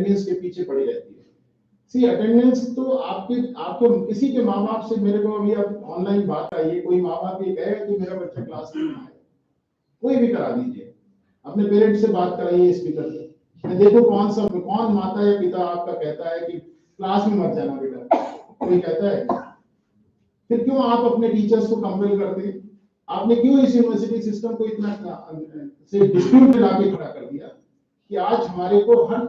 Attendance के पीछे पड़ी रहती है। सी अटेंडेंस तो आपको किसी के माँ बाप से, मेरे को अभी अब ऑनलाइन बात आई है, कोई माँ बाप ये कहे कि मेरा बच्चा क्लास में आए, कोई भी करा दीजिए, अपने पेरेंट्स से बात कराइए स्पीकर पे, मैं देखो कौन माता या पिता आपका कहता है कि क्लास में मत जाना बेटा, कोई कहता है? फिर क्यों आप अपने टीचर्स को कंपेल करते हैं? आपने क्यों इस यूनिवर्सिटी सिस्टम को इतना से डिस्प्यूट में लाके खड़ा कर दिया कि आज हमारे को हर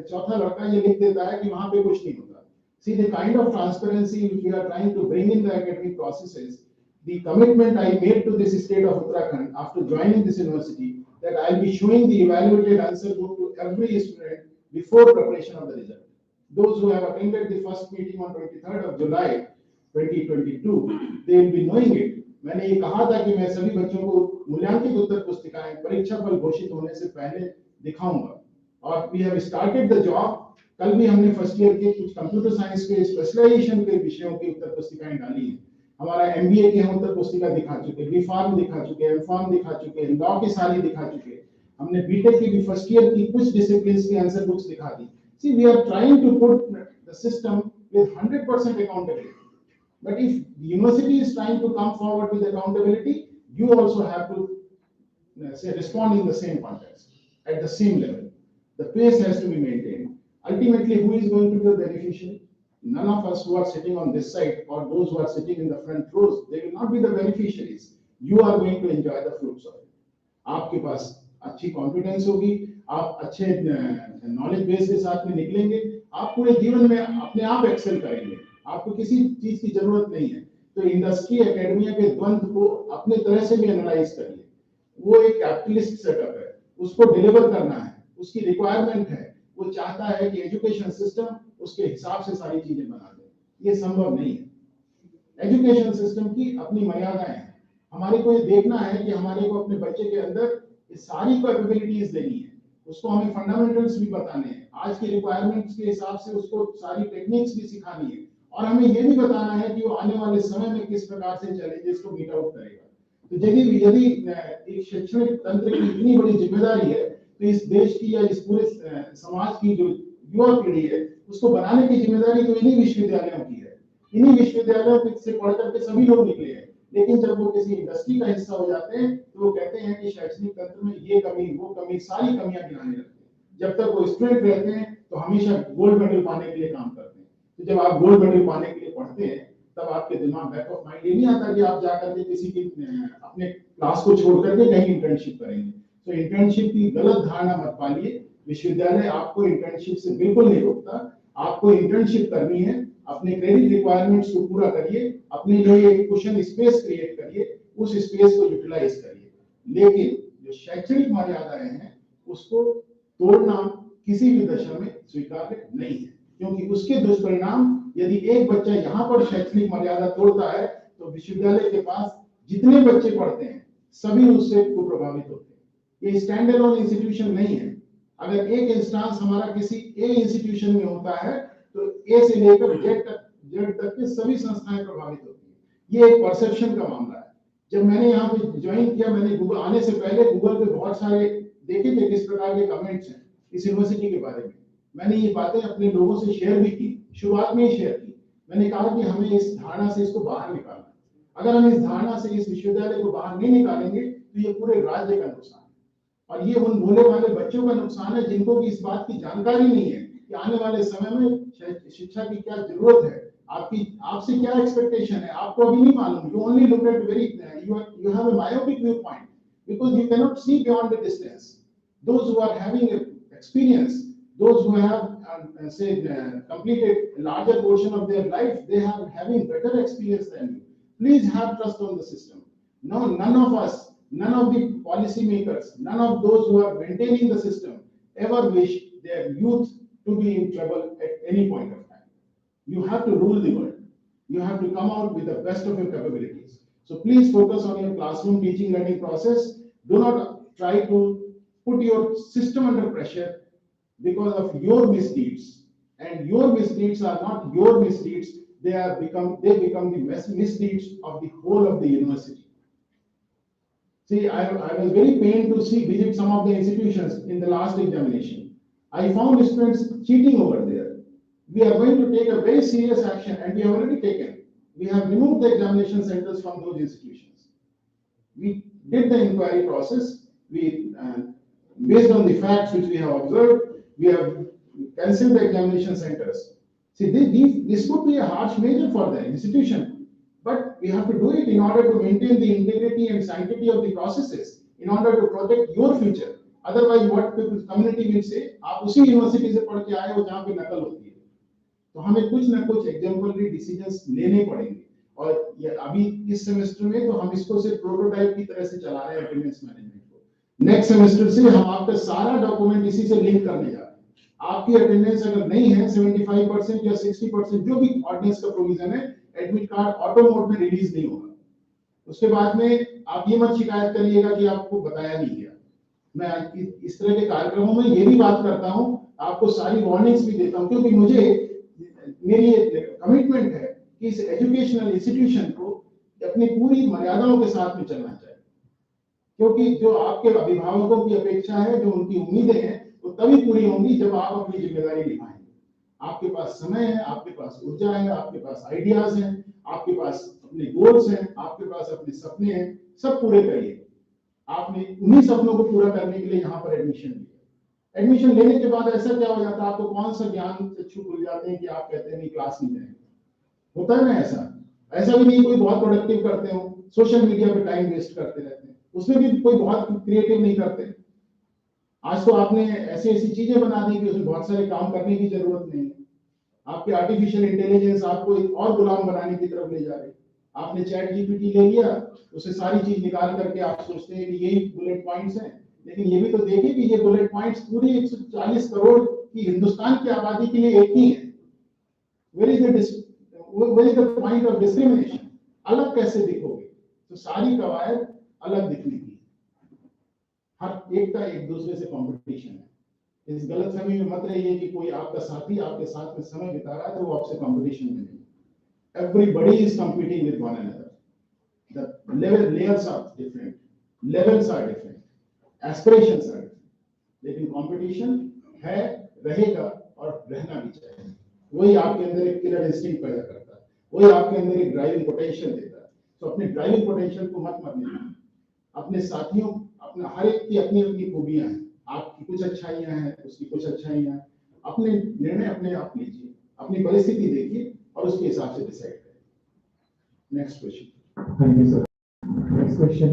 चौथा लड़का ये लिख देता है कि वहां पे कुछ नहीं होता? See the kind of transparency which we are trying to bring in the academic processes, the commitment I made to this state of Uttarakhand after joining this university, that I'll be showing the evaluated answer book to every student before preparation of the result. Those who have attended the first meeting on 23rd of July 2022, they will be knowing it. मैंने ये कहा था कि मैं सभी बच्चों को मूल्यांकित उत्तर पुस्तिकाएं परीक्षा फल घोषित होने से पहले दिखाऊंगा, और we have started the job. कल भी हमने फर्स्ट ईयर के कुछ कंप्यूटर साइंस के स्पेशलाइजेशन के विषयों की उत्तर पुस्तिकाएं डाली हैं। हमारा एमबीए की हम उत्तर पुस्तिका दिखा चुके, बी फार्म दिखा चुके, एम फार्म दिखा चुके, लॉ की सारी दिखा चुके, हमने बीटेक की भी फर्स्ट ईयर की कुछ डिसिप्लिन्स की आंसर बुक्स दिखा दी। See we are trying to put the system with 100% accountability. But if the university is trying to come forward with accountability, you also have to say respond in the same context, at the same level. The pace has to be maintained. Ultimately, who is going to be the beneficiary? None of us who are sitting on this side or those who are sitting in the front rows, they will not be the beneficiaries. You are going to enjoy the fruits of it. आपके पास अच्छी confidence होगी, आप अच्छे knowledge base के साथ में निकलेंगे, आप पूरे जीवन में अपने आप एक्सेल करेंगे, आपको किसी चीज की जरूरत नहीं है। तो इंडस्ट्री एकेडमिया के द्वंद्व को अपने तरह से भी एनालाइज करिए। वो एक कैपिटलिस्ट सेटअप है, उसको डिलीवर करना है, उसकी रिक्वायरमेंट है, वो चाहता है कि एजुकेशन सिस्टम उसके हिसाब से सारी चीजें बना दे। ये संभव नहीं है। एजुकेशन सिस्टम की अपनी मर्यादाएं हैं। हमारे को ये देखना है कि हमारे को अपने बच्चे के अंदर ये सारी कैपेबिलिटीज देनी है, उसको हमें फंडामेंटल्स भी बताने हैं, आज की रिक्वायरमेंट्स के हिसाब से उसको सारी टेक्निक्स भी सिखानी है, और हमें ये भी बताना है कि वो आने वाले समय में किस प्रकार से चैलेंजेस को मीट आउट करेगा। तो यदि एक शैक्षणिक तंत्र की इतनी बड़ी जिम्मेदारी है, तो इस देश की या इस पूरे समाज की जो युवा पीढ़ी है, उसको बनाने की जिम्मेदारी तो इन्हीं विश्वविद्यालयों की है। इन्हीं विश्वविद्यालयों से पढ़ करके सभी लोग निकले हैं, लेकिन जब वो किसी इंडस्ट्री का हिस्सा हो जाते हैं तो वो कहते हैं कि शैक्षणिक तंत्र में ये कमी, वो कमी, सारी कमियां गिनाने लगते हैं। जब तक वो स्टूडेंट रहते हैं तो हमेशा गोल्ड मेडल पाने के लिए काम करते हैं। तो जब आप गोल्ड मेडल पाने के लिए पढ़ते हैं, तब आपके दिमाग बैक ऑफ माइंड ये नहीं आता कि आप जाकर के किसी की अपने क्लास को छोड़ करके कहीं इंटर्नशिप करेंगे। तो इंटर्नशिप की गलत धारणा मत पालिए। विश्वविद्यालय आपको इंटर्नशिप से बिल्कुल नहीं रोकता। आपको इंटर्नशिप करनी है, अपने क्रेडिट रिक्वायरमेंट्स को पूरा करिए, अपने लिए एक क्वेश्चन स्पेस क्रिएट करिए, उस स्पेस को यूटिलाइज करिए। लेकिन जो शैक्षणिक मर्यादाएं हैं उसको तोड़ना किसी भी दशा में स्वीकार्य नहीं है, क्योंकि उसके दुष्परिणाम, यदि एक बच्चा यहाँ पर शैक्षणिक मर्यादा तोड़ता है तो विश्वविद्यालय के पास जितने बच्चे पढ़ते हैं सभी उससे प्रभावित होते हैं। ये स्टैंड अलोन इंस्टीट्यूशन नहीं है। अगर एक इंस्टांस हमारा किसी ए इंस्टीट्यूशन में होता है तो ए से लेकर जेड तक के सभी संस्थाएं प्रभावित होती हैं। ये एक परसेप्शन का मामला है। जब मैंने यहाँ पे ज्वाइन किया, मैंने गूगल आने से पहले गूगल पे बहुत सारे देखे थे किस प्रकार के कमेंट्स हैं इस यूनिवर्सिटी के बारे में। मैंने ये बातें अपने लोगों से शेयर भी की, शुरुआत में ही शेयर की। मैंने कहा कि हमें इस धारणा से इसको बाहर निकालना है। अगर हम इस धारणा से इस विश्वविद्यालय को बाहर नहीं निकालेंगे तो ये पूरे राज्य का नुकसान है, और ये उन भोले वाले बच्चों का नुकसान है जिनको भी इस बात की जानकारी नहीं है कि आने वाले समय में शिक्षा की क्या जरूरत है, आपसे क्या एक्सपेक्टेशन है, आपको अभी नहीं मालूम। You only look at very you have a myopic viewpoint because you cannot see beyond the distance. Those who are having experience, those who have completed a larger portion of their life, they are having better experience than you. Please have trust on the system. No, none of us, none of the policy makers, none of those who are maintaining the system ever wish their youth to be in trouble at any point of time. You have to rule the world. You have to come out with the best of your capabilities. So please focus on your classroom teaching learning process. Do not try to put your system under pressure because of your misdeeds. And your misdeeds are not your misdeeds. They become the misdeeds of the whole of the university. See, I was very pained to visit some of the institutions in the last examination. I found students cheating over there. We are going to take a very serious action, and we have already taken. We have removed the examination centers from those institutions. We did the inquiry process. We, based on the facts which we have observed, we have cancelled the examination centers. See, this could be a harsh measure for the institution, but we have to do it in order to maintain the integrity and sanctity of the processes, in order to protect your future. Otherwise, what the community will say, आप उसी university से पढ़ के आए हो जहाँ पे नकल होती है, तो हमें कुछ ना कुछ एग्जाम्पलरी डिसीजंस लेने पड़ेंगे। और ये अभी इस सेमेस्टर में तो हम इसको सिर्फ प्रोटोटाइप की तरह से चला रहे हैं अटेंडेंस मैनेजमेंट को। नेक्स्ट सेमेस्टर से हम आपका सारा डॉक्यूमेंट इसी से लिंक करने जा रहे हैं। आपकी अटेंडेंस अगर नहीं है 75% या 60%, जो भी ऑर्डिनेंस का प्रोविजन है, एडमिट कार्ड ऑटो मोड में रिलीज नहीं होगा। उसके बाद में आप ये मत शिकायत करिएगा कि आपको बताया नहीं गया। मैं इस तरह के कार्यक्रमों में ये भी बात करता हूँ, आपको सारी वार्निंग्स भी देता हूँ, क्योंकि मुझे मेरी कमिटमेंट है कि इस एजुकेशनल इंस्टीट्यूशन को अपनी पूरी मर्यादाओं के साथ में चलना चाहिए, क्योंकि जो आपके अभिभावकों की अपेक्षा है, जो उनकी उम्मीदें हैं, वो तभी पूरी होंगी जब आप अपनी जिम्मेदारी निभाएंगे। आपके पास समय है, आपके पास ऊर्जा है, आपके पास आइडियाज हैं, आपके पास अपने गोल्स हैं, आपके पास अपने सपने हैं, सब पूरे करिए। आपने उन्हीं सपनों को पूरा करने के लिए यहाँ पर एडमिशन लिया। एडमिशन लेने के बाद ऐसा क्या हो जाता है, आपको कौन सा ज्ञान चक्षु खुल जाते हैं कि आप कहते हैं नहीं क्लास नहीं जाएंगे। होता है ना ऐसा भी नहीं कोई बहुत प्रोडक्टिव करते हो, सोशल मीडिया पे टाइम वेस्ट करते रहते हैं, उसमें भी कोई बहुत क्रिएटिव नहीं करते। आज तो आपने ऐसी ऐसी चीजें बना दी कि उसमें बहुत सारे काम करने की जरूरत नहीं है। आपके आर्टिफिशियल इंटेलिजेंस आपको एक और गुलाम बनाने की तरफ ले जा रही है। आपने चैट जीपीटी ले लिया, उससे सारी चीज निकाल करके आप सोचते हैं कि यही बुलेट पॉइंट्स हैं, लेकिन ये भी तो देखिए कि ये बुलेट पॉइंट्स पूरी 140 करोड़ की हिंदुस्तान की आबादी के लिए एक ही है। Where is the point of discrimination? अलग कैसे दिखोगे? तो सारी कवायद अलग दिखने की, हर एक का एक दूसरे से कंपटीशन है। इस गलतफहमी में मत रहिए कि कोई आपका साथी आपके साथ में समय बिता रहा है तो वो आपसे कंपटीशन में नहीं। Everybody is competing with one another. The layers are different, levels are different, aspirations are different. लेकिन कंपटीशन है, रहेगा और रहना भी चाहिए। वही आपके अंदर एक किलर इंस्टिंक्ट पैदा करता है, वही आपके अंदर एक ड्राइविंग पोटेंशियल देता है। तो अपने ड्राइविंग पोटेंशियल को मत मरने देना। अपने साथियों, अपने हर एक की अपनी अपनी खूबियां हैं, आपकी कुछ अच्छाइयां हैं, उसकी कुछ अच्छाइयां हैं। अपने निर्णय अपने आप लीजिए, अपनी परिस्थिति देखिए और उसके हिसाब से डिसाइड करें। Next question. Thank you sir. Next question.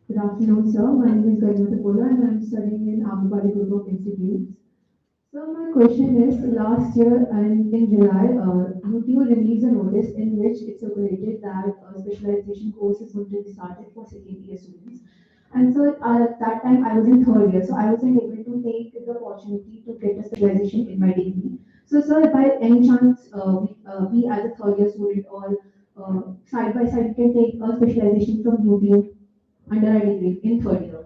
Good afternoon, sir. My name is Garima Tapola and I'm studying in Ahmedabad Group of Institutes. So my question is, last year and in July, UTU released a notice in which it circulated that a specialization course is going to be started for second year students. And so at that time I was in third year, so I wasn't able to take the opportunity to get a specialization in my degree. So sir, by any chance, we as a third year student or side by side can take a specialization from UTU under a degree in third year?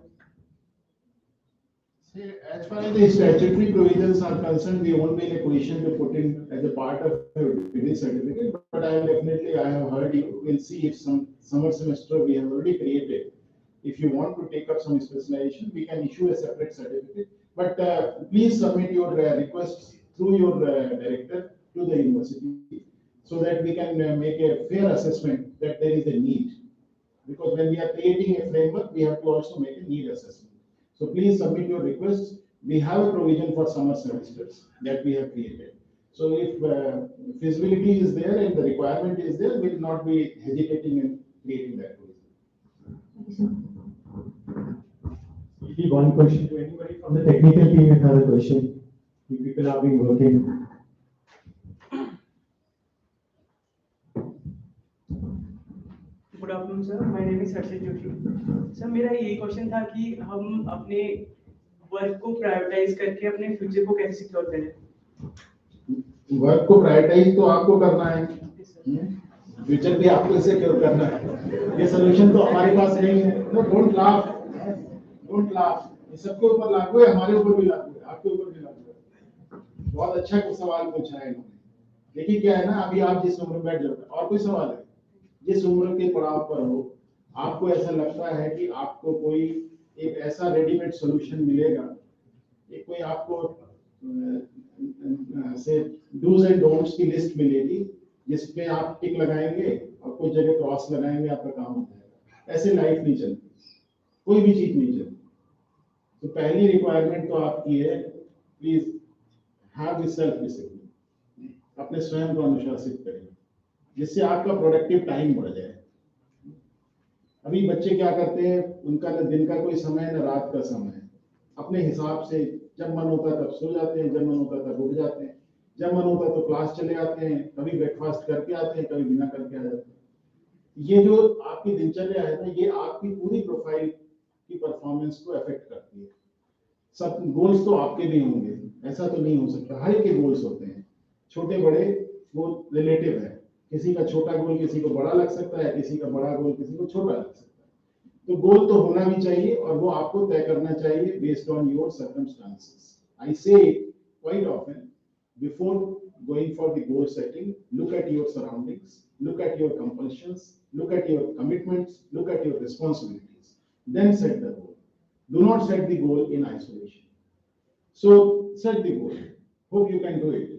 See, as far as the statutory provisions are concerned, we won't be in a position to put in as a part of your degree certificate, but I have heard you. We'll see if some summer semester we have already created. If you want to take up some specialization, we can issue a separate certificate. But please submit your requests through your director to the university so that we can make a fair assessment that there is a need. Because when we are creating a framework, we have to also make a need assessment. So please submit your requests. We have a provision for summer semesters that we have created. So if feasibility is there and the requirement is there, we will not be hesitating in creating that provision. Maybe one question to anybody from the technical team if has a question. You people have been working. Good afternoon sir, my name is Harshit Joshi. Sir मेरा यही question था कि हम अपने work को prioritise करके अपने future को कैसे सिक्योर करें। वर्क को प्रायोरिटाइज तो आपको करना है, फ्यूचर भी आपको सिक्योर करना है। ये सोल्यूशन तो हमारे पास नहीं है। नो, डोंट लाफ, ये सबके ऊपर लागू है, हमारे ऊपर भी लागू है, आपके ऊपर भी लागू है। बहुत अच्छा सवाल पूछा है इन्होंने। देखिए क्या है ना, अभी आप जिस उम्र में बैठ जाओगे, और कोई सवाल है? जिस उम्र के पड़ाव पर हो, आपको ऐसा लगता है कि आपको कोई एक ऐसा रेडीमेड सॉल्यूशन मिलेगा, एक कोई आपको से डूज एंड डोंट्स की लिस्ट मिलेगी जिसपे आप टिक लगाएंगे और कुछ जगह क्रॉस लगाएंगे, आपका काम हो जाएगा। ऐसे लाइफ नहीं चलती, कोई भी चीज नहीं चलती। तो पहली रिक्वायरमेंट तो आपकी है, please have the self discipline, अपने स्वयं को अनुशासित करें, जिससे आपका प्रोडक्टिव टाइम बढ़ जाए। अभी बच्चे क्या करते हैं, उनका न दिन का कोई समय न रात का समय है, अपने हिसाब से जब मन होता है तब सो जाते हैं, जब मन होता है तब उठ जाते हैं, जब मन होता है तो क्लास चले जाते हैं, कभी ब्रेकफास्ट करके आते हैं, कभी बिना करके आ जाते हैं। ये जो आपकी दिनचर्या है ना, ये आपकी पूरी प्रोफाइल की परफॉर्मेंस को अफेक्ट करती है। सब गोल्स तो आपके भी होंगे, ऐसा तो नहीं हो सकता, हर एक के गोल्स होते हैं, छोटे बड़े वो रिलेटिव है, किसी का छोटा गोल किसी को बड़ा लग सकता है, किसी का बड़ा गोल किसी को छोटा लग सकता है। तो गोल तो होना भी चाहिए और वो आपको तय करना चाहिए बेस्ड ऑन योर सर्कमस्टांसेस। आई से quite often before going for the goal setting, look at your surroundings, look at your compulsions, look at your commitments, look at your responsibilities, then set the goal. Do not set the goal in isolation. So set the goal. Hope you can do it.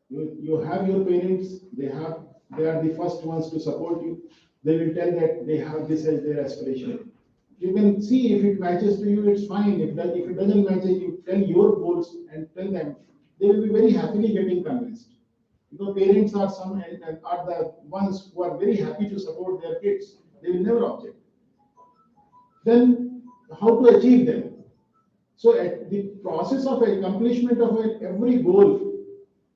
You have your parents, they are the first ones to support you. They will tell that they have this as their aspiration. You can see if it matches to you, it's fine. If it doesn't match, you tell your goals and tell them. They will be very happily getting convinced. Because parents are are the ones who are very happy to support their kids. They will never object. Then how to achieve them? So at the process of accomplishment of every goal,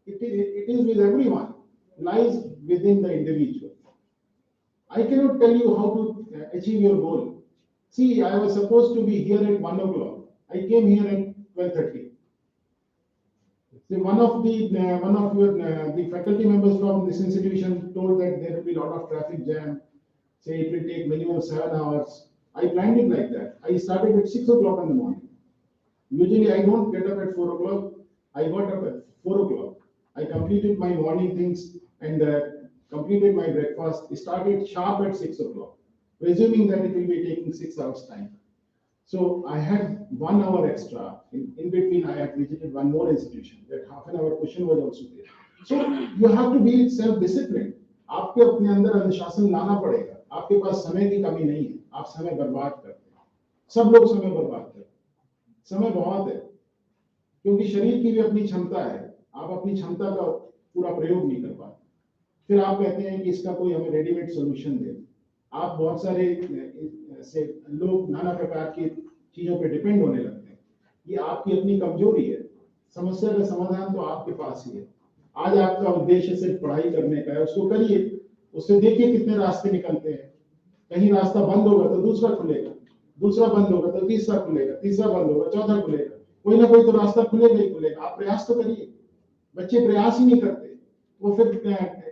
it is with everyone, lies within the individual. I cannot tell you how to achieve your goal. See, I was supposed to be here at 1 o'clock. I came here at 12:30. See, one of the faculty members from this institution told that there will be a lot of traffic jam. Say it will take minimum 7 hours. I planned it like that. I started at 6 o'clock in the morning. Usually I don't get up at 4 o'clock. I got up at 4 o'clock. I completed my morning things and completed my breakfast. Started sharp at 6 o'clock, presuming that it will be taking 6 hours time. So I had 1 hour extra. In between, I had visited one more institution. That half an hour question was also there. So you have to be self-disciplined. आपके अपने अंदर अनुशासन लाना पड़ेगा. आपके पास समय की कमी नहीं है. आप समय बर्बाद करते हैं. सब लोग समय बर्बाद करते हैं. समय बहुत है, क्योंकि शरीर की भी अपनी क्षमता है. आप अपनी क्षमता का पूरा प्रयोग नहीं कर पाते. फिर आप कहते हैं कि इसका कोई हमें रेडीमेड सॉल्यूशन दे. आप बहुत सारे से लोग नाना प्रकार की चीजों पे डिपेंड होने लगते हैं. ये आपकी अपनी कमजोरी है. समस्या का समाधान तो आपके पास ही है. आज आपका उद्देश्य सिर्फ पढ़ाई करने का है, उसको करिए. उससे देखिए कितने रास्ते निकलते हैं. कहीं रास्ता बंद होगा तो दूसरा खुलेगा, दूसरा बंद होगा तो तीसरा खुलेगा, तीसरा बंद होगा चौथा खुलेगा. कोई ना कोई तो रास्ता खुलेगा ही खुलेगा. आप प्रयास तो करिए. बच्चे प्रयास ही नहीं करते, वो फिर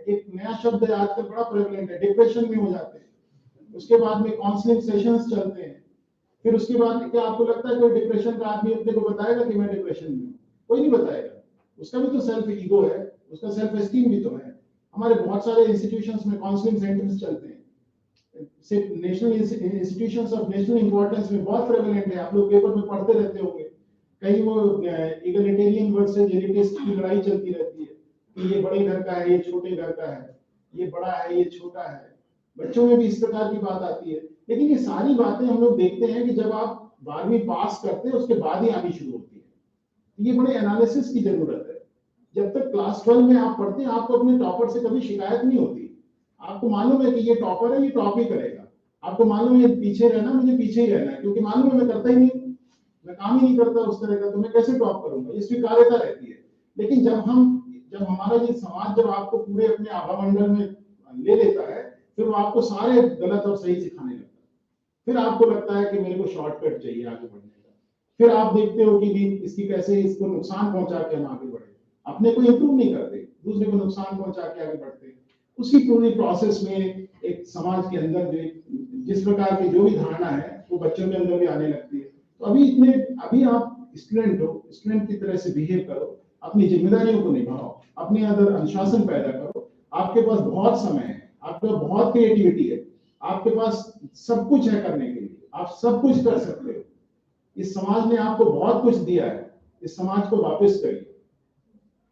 एक नया शब्द है आजकल बड़ा प्रेवलेंट है, डिप्रेशन में हो जाते हैं. उसके बाद में काउंसलिंग सेशंस चलते हैं. फिर उसके बाद क्या आपको लगता है कोई डिप्रेशन का आदमी अपने को बताएगा कि मैं डिप्रेशन में हूँ? कोई नहीं बताएगा. उसका भी तो सेल्फ ईगो है, उसका सेल्फ एस्टीम भी तो है. हमारे बहुत सारे इंस्टीट्यूशंस में काउंसलिंग सेंटर्स चलते हैं. सिर्फ national institutions of national importance में बहुत प्रेवलेंट है. आप लोग पेपर में पढ़ते रहते होंगे. कहीं वो इगलिटेरियन वर्सेस एलिटिस्ट की लड़ाई चलती रहती है कि ये बड़े घर का है, ये छोटे घर का है, ये बड़ा है, ये छोटा है. बच्चों में भी इस प्रकार की बात आती है. लेकिन ये सारी बातें हम लोग देखते हैं कि जब आप 12वीं पास करते हैं उसके बाद ही आनी शुरू होती है. ये बड़े एनालिसिस की जरूरत है. जब तक क्लास 12 में आप पढ़ते हैं आपको अपने टॉपर से कभी शिकायत नहीं होती. आपको मालूम है कि ये टॉपर है, ये टॉप ही करेगा. आपको मालूम है पीछे रहना, मुझे पीछे ही रहना है, क्योंकि मालूम है मैं करता ही नहीं, मैं काम ही नहीं करता उस तरह का, तो मैं कैसे टॉप करूंगा. ये स्वीकार्यता रहती है. लेकिन जब हमारा ये समाज जब आपको पूरे अपने आभा मंडल में ले लेता है, फिर वो आपको सारे गलत और सही सिखाने लगता है. फिर आपको लगता है कि मेरे को शॉर्टकट चाहिए आगे बढ़ने का. फिर आप देखते हो कि इसकी कैसे इसको नुकसान पहुंचा के हम आगे बढ़े. अपने को इंप्रूव नहीं करते, दूसरे को नुकसान पहुंचा के आगे बढ़ते. उसी पूरी प्रोसेस में एक समाज के अंदर जिस प्रकार की जो भी धारणा है वो बच्चों के अंदर भी आने लगती है. तो अभी आप स्टूडेंट हो, स्टूडेंट की तरह से बिहेव करो, अपनी जिम्मेदारियों को निभाओ, अपने अंदर अनुशासन पैदा करो. आपके पास बहुत समय है, आपके पास बहुत क्रिएटिविटी है, आपके पास सब कुछ है करने के लिए, आप सब कुछ कर सकते हो। इस समाज ने आपको बहुत कुछ दिया है, इस समाज को वापस करिए।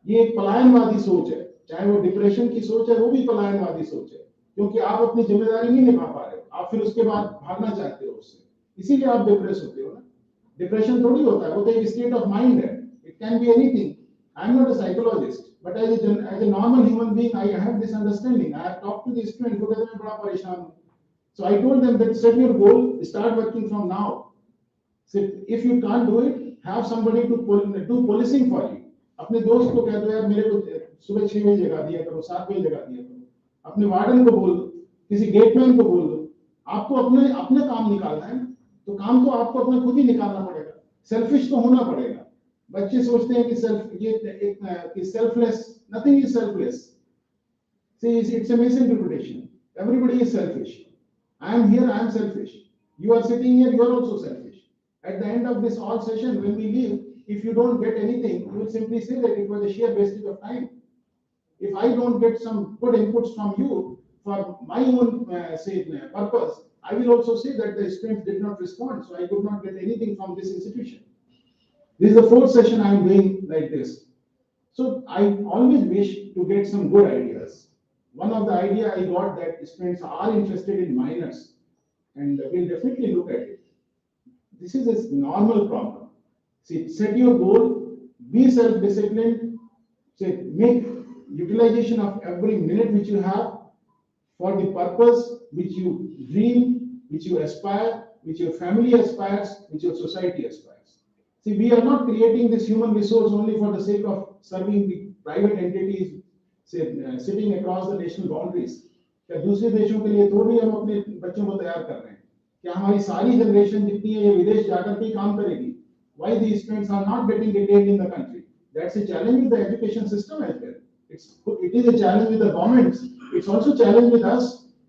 ये एक पलायनवादी सोच है, चाहे वो डिप्रेशन की सोच है, वो भी पलायनवादी सोच है, क्योंकि आप अपनी जिम्मेदारी नहीं निभा पा रहे हो, आप फिर उसके बाद भागना चाहते हो उससे, इसीलिए आप डिप्रेस होते हो ना। डिप्रेशन थोड़ी होता है, वो तो एक स्टेट ऑफ माइंड है, it can be anything. I am not a psychologist, but as a normal human being I have this understanding. I have talked to the student को कहते मैं बड़ा परेशान हूं, so I told them that set your goal, start working from now. So if you can't do it, have somebody to do policing for you. अपने दोस्त को कह दो यार मेरे को सुबह 6 बजे जगा दिया करो, 7 बजे जगा दिया करो, अपने वार्डन को बोल दो, किसी गेटमैन को बोल दो। आपको अपने अपने काम निकालना है, तो काम तो आपको अपना खुद ही निकालना पड़ेगा, सेल्फिश तो होना पड़ेगा। बच्चे सोचते हैं कि selfless, nothing is selfless. See, it's a misinterpretation. Everybody is selfish. I am here, I am selfish. You are sitting here, you are also selfish. At the end of this all session, when we leave, if you don't get anything, you will simply say that it was a sheer wastage of time. If I don't get some good inputs from you for my own purpose, I will also say that the students did not respond, so I could not get anything from this institution. This is the fourth session I am doing like this. So I always wish to get some good ideas. One of the idea I got that students are interested in minors, and we'll definitely look at it. This is a normal problem. See, set your goal, be self-disciplined, make utilization of every minute which you have for the purpose which you dream, which you aspire, which your family aspires, which your society aspires. See, we are not creating this human resource only for the sake of serving the private entities sitting across the national boundaries. क्या दूसरे देशों के लिए थोड़ी हम अपने बच्चों को तैयार कर रहे हैं? क्या हमारी सारी जनरेशन जितनी है ये विदेश जाकर के काम करेगी? Why the students are not getting detained in the country? That's a challenge with the education system as well. It is a challenge with the governments. It's also a challenge with us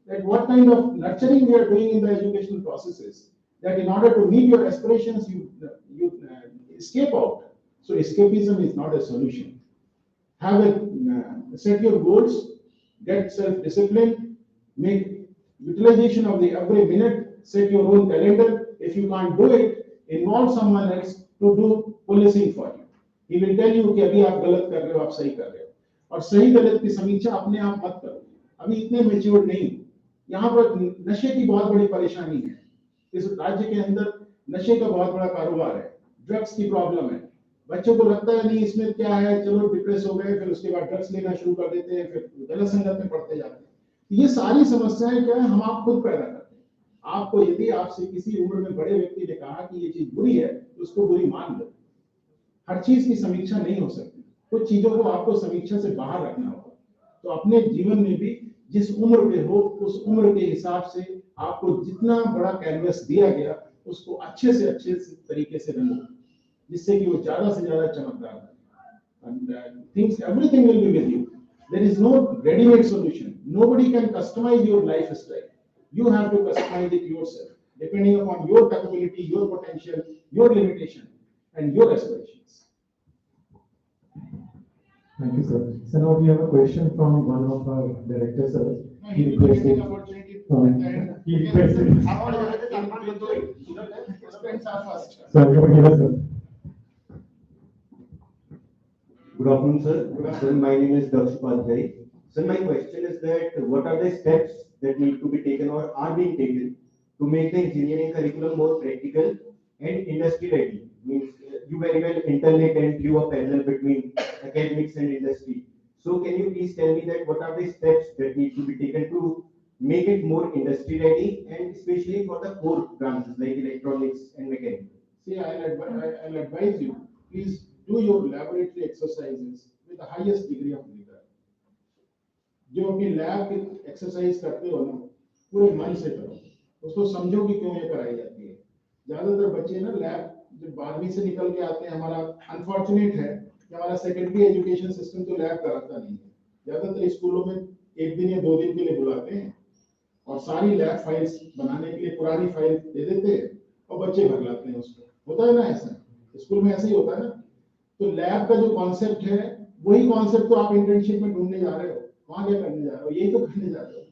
that what kind of nurturing we are doing in the educational processes. That in order to meet your aspirations, you escape out. So escapism is not a solution. Set your goals, get self-disciplined, make utilization of the every minute, set your own calendar. If you can't do it, involve someone else to do policing for you. He will tell you कि अभी आप गलत कर रहे हो, आप सही कर रहे हो, और सही गलत की समीक्षा अपने आप मत करो। अभी इतने मैच्योर नहीं हो। यहाँ पर नशे की बहुत बड़ी परेशानी है। इस राज्य के अंदर नशे का बहुत बड़ा कारोबार है, ड्रग्स की प्रॉब्लम है। बच्चों को लगता है नहीं इसमें क्या है, चलो डिप्रेस हो गए, फिर उसके बाद ड्रग्स लेना शुरू कर देते हैं, फिर गलत संगत में पड़ते जाते हैं। ये सारी समस्याएं क्या है, हम आप खुद पैदा करते हैं। आपको यदि आपसे किसी उम्र में बड़े व्यक्ति ने कहा कि ये चीज बुरी है, तो उसको बुरी मान लो। हर चीज की समीक्षा नहीं हो सकती, कुछ चीजों को आपको समीक्षा से बाहर रखना होगा। तो अपने जीवन में भी जिस उम्र पे हो, उस उम्र के हिसाब से आपको जितना बड़ा कैनवस दिया गया, उसको अच्छे से अच्छे तरीके से रंगो, जिससे कि वो ज्यादा से ज्यादा चमकदार बने। And things, everything will be with you. There is no ready-made solution. Nobody can customize your lifestyle. You have to customize it yourself, depending upon your capability, your potential, your limitation, and your aspirations. Thank you, sir. So now we have a question from one of our directors, sir. He requested. He requested. Sir, you will give us, sir. Good afternoon, sir. Sir, my name is Daksh Upadhyay. Sir, my question is that what are the steps that need to be taken or are being taken to make the engineering curriculum more practical and industry ready? Means you very well interlink and drew a parallel between academics and industry. So can you please tell me that what are the steps that need to be taken to make it more industry ready and especially for the core branches like electronics and mechanical? See, I'll advise you, please do your laboratory exercises with the highest degree of rigor. जो अपनी lab की exercise करते हो ना, पूरे मन से करो, उसको समझो कि क्यों ये कराई जाती है। ज्यादातर बच्चे ना लैब जब 12वीं से निकल के आते हैं, हमारा अनफॉर्चुनेट है कि हमारा सेकेंडरी एजुकेशन सिस्टम तो लैब कराता नहीं है। ज्यादातर स्कूलों में 1 दिन या 2 दिन के लिए बुलाते हैं और सारी लैब फाइल्स बनाने के लिए पुरानी फाइल दे देते हैं और बच्चे भर लाते हैं उसको। होता है ना ऐसा, स्कूल में ऐसे ही होता है ना। तो लैब का जो कॉन्सेप्ट है, वही कॉन्सेप्ट तो आप इंटर्नशिप में ढूंढने जा रहे हो, वहां क्या करने जा रहे हो, यही तो करने जा रहे हो।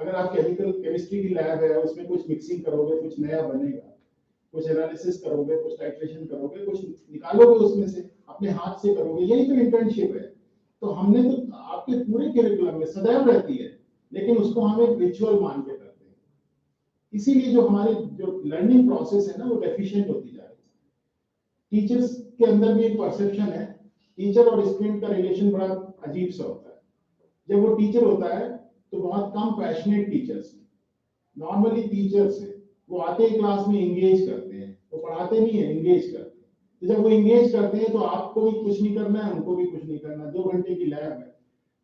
अगर आप केमिकल केमिस्ट्री की लैब है, उसमें कुछ मिक्सिंग करोगे, कुछ नया बनेगा, कुछ एनालिसिस करोगे, कुछ टाइट्रेशन करोगे, कुछ निकालोगे उसमें से, अपने हाथ से करोगे, यही तो इंटर्नशिप है। तो हमने तो आपके पूरे करिकुलम में सदैव रहती है, लेकिन उसको हम एक रिचुअल मान के करते हैं। इसीलिए जो हमारी जो लर्निंग प्रोसेस है ना, वो डेफिशिएंट होती जा रही है। टीचर्स के अंदर भी एक परसेप्शन है, टीचर और स्टूडेंट का रिलेशन बड़ा अजीब सा होता है। जब वो टीचर होता है तो बहुत कम पैशनेट टीचर्स हैं, नॉर्मली टीचर्स हैं, वो आते हैं क्लास में एंगेज करते हैं, वो पढ़ाते नहीं है, एंगेज करते हैं। तो जब वो एंगेज करते हैं तो आपको भी कुछ नहीं करना है, उनको भी कुछ नहीं करना। 2 घंटे की लैब है,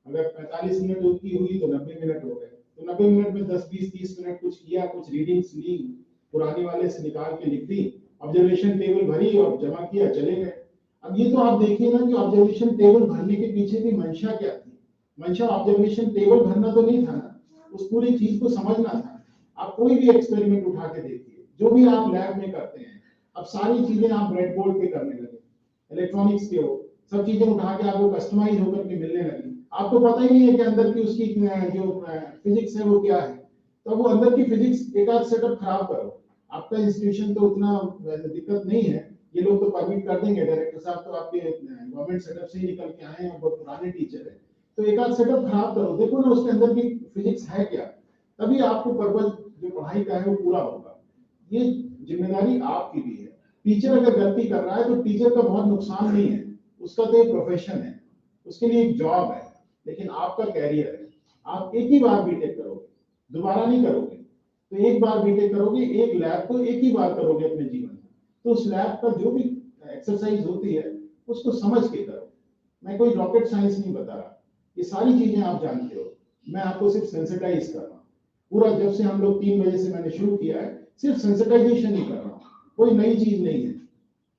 अगर 45 मिनट की हुई तो 90 मिनट हो गए। तो 90 मिनट में 10 20 30 मिनट कुछ किया, कुछ रीडिंग्स ली, पुराने वाले से निकाल के लिख दी, ऑब्जर्वेशन टेबल भरी और जमा किया, चले गए। अब ये तो आप देखिए ना कि ऑब्जर्वेशन टेबल भरने के पीछे की मंशा क्या थी। मंशा ऑब्जर्वेशन टेबल भरना तो नहीं था ना, उस पूरी चीज को समझना था। आप कोई भी एक्सपेरिमेंट उठा के देखिए, जो भी आप लैब में करते हैं, अब सारी चीजें आप ब्रेड बोर्ड पे करने लगे, इलेक्ट्रॉनिक्स के हो, सब चीजें उठा के आपको कस्टमाइज होकर के मिलने लगी। आपको पता ही नहीं है कि अंदर की उसकी जो फिजिक्स है वो क्या है। तो वो अंदर की फिजिक्स एक आध सेटअप खराब करो, आपका इंस्टीट्यूशन तो उतना दिक्कत नहीं है, ये लोग तो परमिट कर देंगे, डायरेक्टर साहब तो आपके गवर्नमेंट सेटअप से ही निकल के आए हैं और बहुत पुराने टीचर है। तो एक आध सेटअप खराब करो, देखो ना उसके अंदर की फिजिक्स है क्या, तभी आपको पर्पज जो पढ़ाई का है वो पूरा होगा। ये जिम्मेदारी आपकी भी है। टीचर अगर गलती कर रहा है तो टीचर का बहुत नुकसान नहीं है, उसका तो एक प्रोफेशन है, उसके लिए एक जॉब है, लेकिन आपका कैरियर है। आप एक ही बार बीटेक करोगे, दोबारा नहीं करोगे। तो एक बार बीटेक करोगे, एक लैब को एक ही बार करोगे अपने जीवन में, तो उस लैब पर जो भी एक्सरसाइज होती है उसको समझ के करो। मैं कोई रॉकेट साइंस नहीं बता रहा, ये सारी चीजें आप जानते हो, मैं आपको सिर्फ सेंसिटाइज कर रहा हूँ। पूरा जब से हम लोग 3 बजे से मैंने शुरू किया है, सिर्फ सेंसिटाइजेशन ही कर रहा हूँ, कोई नई चीज नहीं है।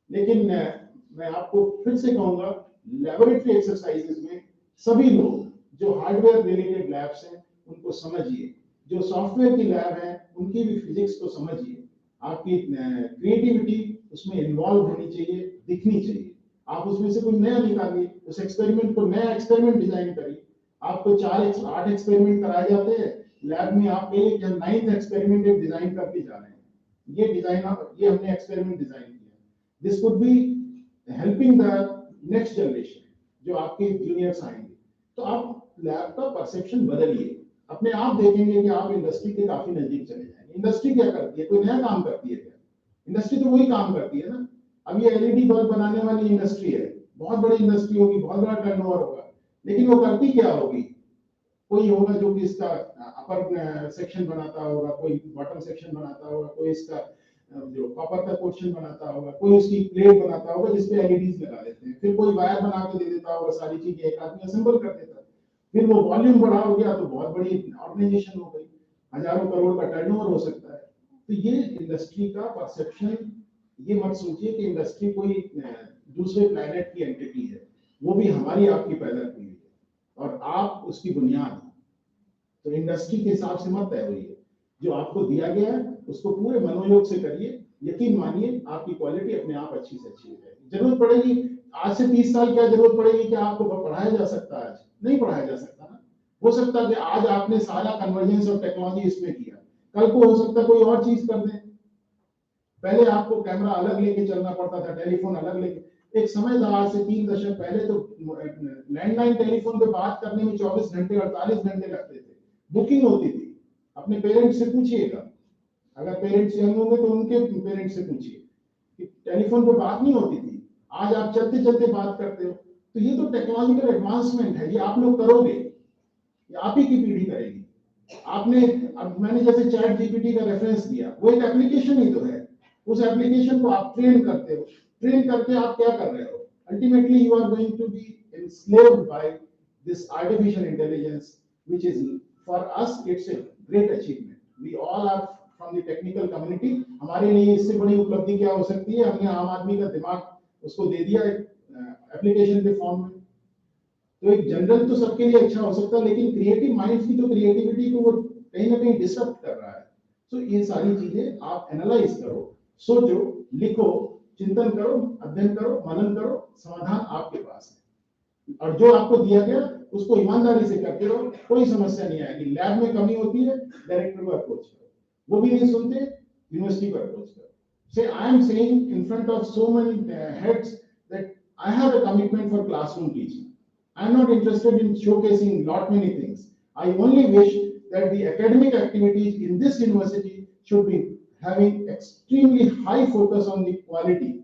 लेकिन मैं आपको फिर से कहूंगा, लेबोरेटरी एक्सरसाइजेस में सभी लोग जो हार्डवेयर रिलेटेड लैब्स हैं उनको समझिए, जो सॉफ्टवेयर की लैब है उनकी भी फिजिक्स को समझिए। आपकी क्रिएटिविटी उसमें इन्वॉल्व होनी चाहिए, दिखनी चाहिए। आप उसमें से कुछ नया निकालिए, उस एक्सपेरिमेंट को नया एक्सपेरिमेंट डिजाइन करिए। आपको 8 एक्सपेरिमेंट कराए जाते हैं लैब में, आप कहिए कि हम 9th एक्सपेरिमेंट एक डिजाइन करके जा रहे हैं, ये हमने एक्सपेरिमेंट डिजाइन किया। This could be helping the next generation, जो आपके जूनियर्स आएंगे। तो आप लैब का परसेप्शन बदलिए, अपने आप देखेंगे कि आप इंडस्ट्री के काफी नजदीक चले जाएंगे। इंडस्ट्री क्या करती है, कोई नया काम करती है क्या? इंडस्ट्री तो वही काम करती है ना। अब ये एलईडी बल्ब बनाने वाली इंडस्ट्री है, बहुत बड़ी इंडस्ट्री होगी, बहुत बड़ा टर्नओवर होगा, लेकिन वो करती क्या होगी? कोई होगा जो कि इसका अपर सेक्शन बनाता होगा, कोई बॉटम सेक्शन बनाता होगा, कोई इसका जो कॉपर का पोर्शन बनाता होगा, कोई उसकी प्लेट बनाता होगा जिसपे एलईडीज लगा देते हैं, फिर कोई वायर बना के दे देता होगा, सारी चीजें एक आदमी असेंबल कर देता है। फिर वो वॉल्यूम बड़ा हो गया तो बहुत बड़ी ऑर्गेनाइजेशन हो गई, हजारों करोड़ का टर्नओवर हो सकता है। तो ये इंडस्ट्री का परसेप्शन, ये मत सोचिए कि इंडस्ट्री कोई दूसरे प्लेनेट की एंटिटी है, वो भी हमारी आपकी पैदा की हुई है और आप उसकी बुनियाद है। तो इंडस्ट्री के हिसाब से मत तय होइए, जो आपको दिया गया है उसको पूरे मनोयोग से करिए, यकीन मानिए आपकी क्वालिटी अपने आप अच्छी से अच्छी हो जाएगी। जरूरत पड़ेगी आज से 30 साल, क्या जरूरत पड़ेगी कि आपको पढ़ाया जा सकता है? आज नहीं पढ़ाया जा सकता ना। हो सकता है कि आज आपने सारा कन्वर्जेंस और टेक्नोलॉजी इसमें किया, कल को हो सकता है कोई और चीज कर दे। पहले आपको कैमरा अलग लेके चलना पड़ता था, टेलीफोन अलग लेके, एक समय था आज से 3 दशक पहले तो लैंडलाइन टेलीफोन पे बात करने में 24 घंटे 48 घंटे लगते थे, बुकिंग होती थी। अपने पेरेंट्स से पूछिएगा, अगर पेरेंट्स यंग होंगे तो उनके पेरेंट्स से पूछिए कि टेलीफोन पे बात नहीं होती थी, आज आप चलते चलते बात करते हो। तो ये तो टेक्नोलॉजिकल एडवांसमेंट है, ये आप लोग करोगे, ये आप ही की पीढ़ी करेगी। आपने, अब मैंने जैसे चैट जीपीटी का रेफरेंस दिया, वो एक एप्लीकेशन ही तो है। उस एप्लीकेशन को आप ट्रेन करते हो, ट्रेन करके आप क्या कर रहे हो? Ultimately you are going to be enslaved by this artificial intelligence, which is for us it's a great achievement. We all are from the technical community. हमारे लिए इससे बड़ी उपलब्धि क्या हो सकती है? हमने आम आदमी का दिमाग उसको दे दिया एप्लीकेशन के फॉर्म में। तो एक जनरल तो सबके लिए अच्छा हो सकता है, लेकिन क्रिएटिव माइंड्स की तो क्रिएटिविटी को वो कहीं ना कहीं डिस्टर्ब कर रहा है। तो ये सारी चीजें आप एनालाइज करो, सोचो, लिखो, चिंतन करो, अध्ययन करो, मनन करो, समाधान आपके पास है। और जो आपको दिया गया उसको ईमानदारी से करते रहो, कोई समस्या नहीं आएगी। लैब में कमी होती है, डायरेक्टर को अप्रोच करो, वो भी नहीं सुनते, यूनिवर्सिटी को अप्रोच करो। Say, I am saying in front of so many heads that I have a commitment for classroom teaching. I am not interested in showcasing lot many things. I only wish that the academic activities in this university should be having extremely high focus on the quality,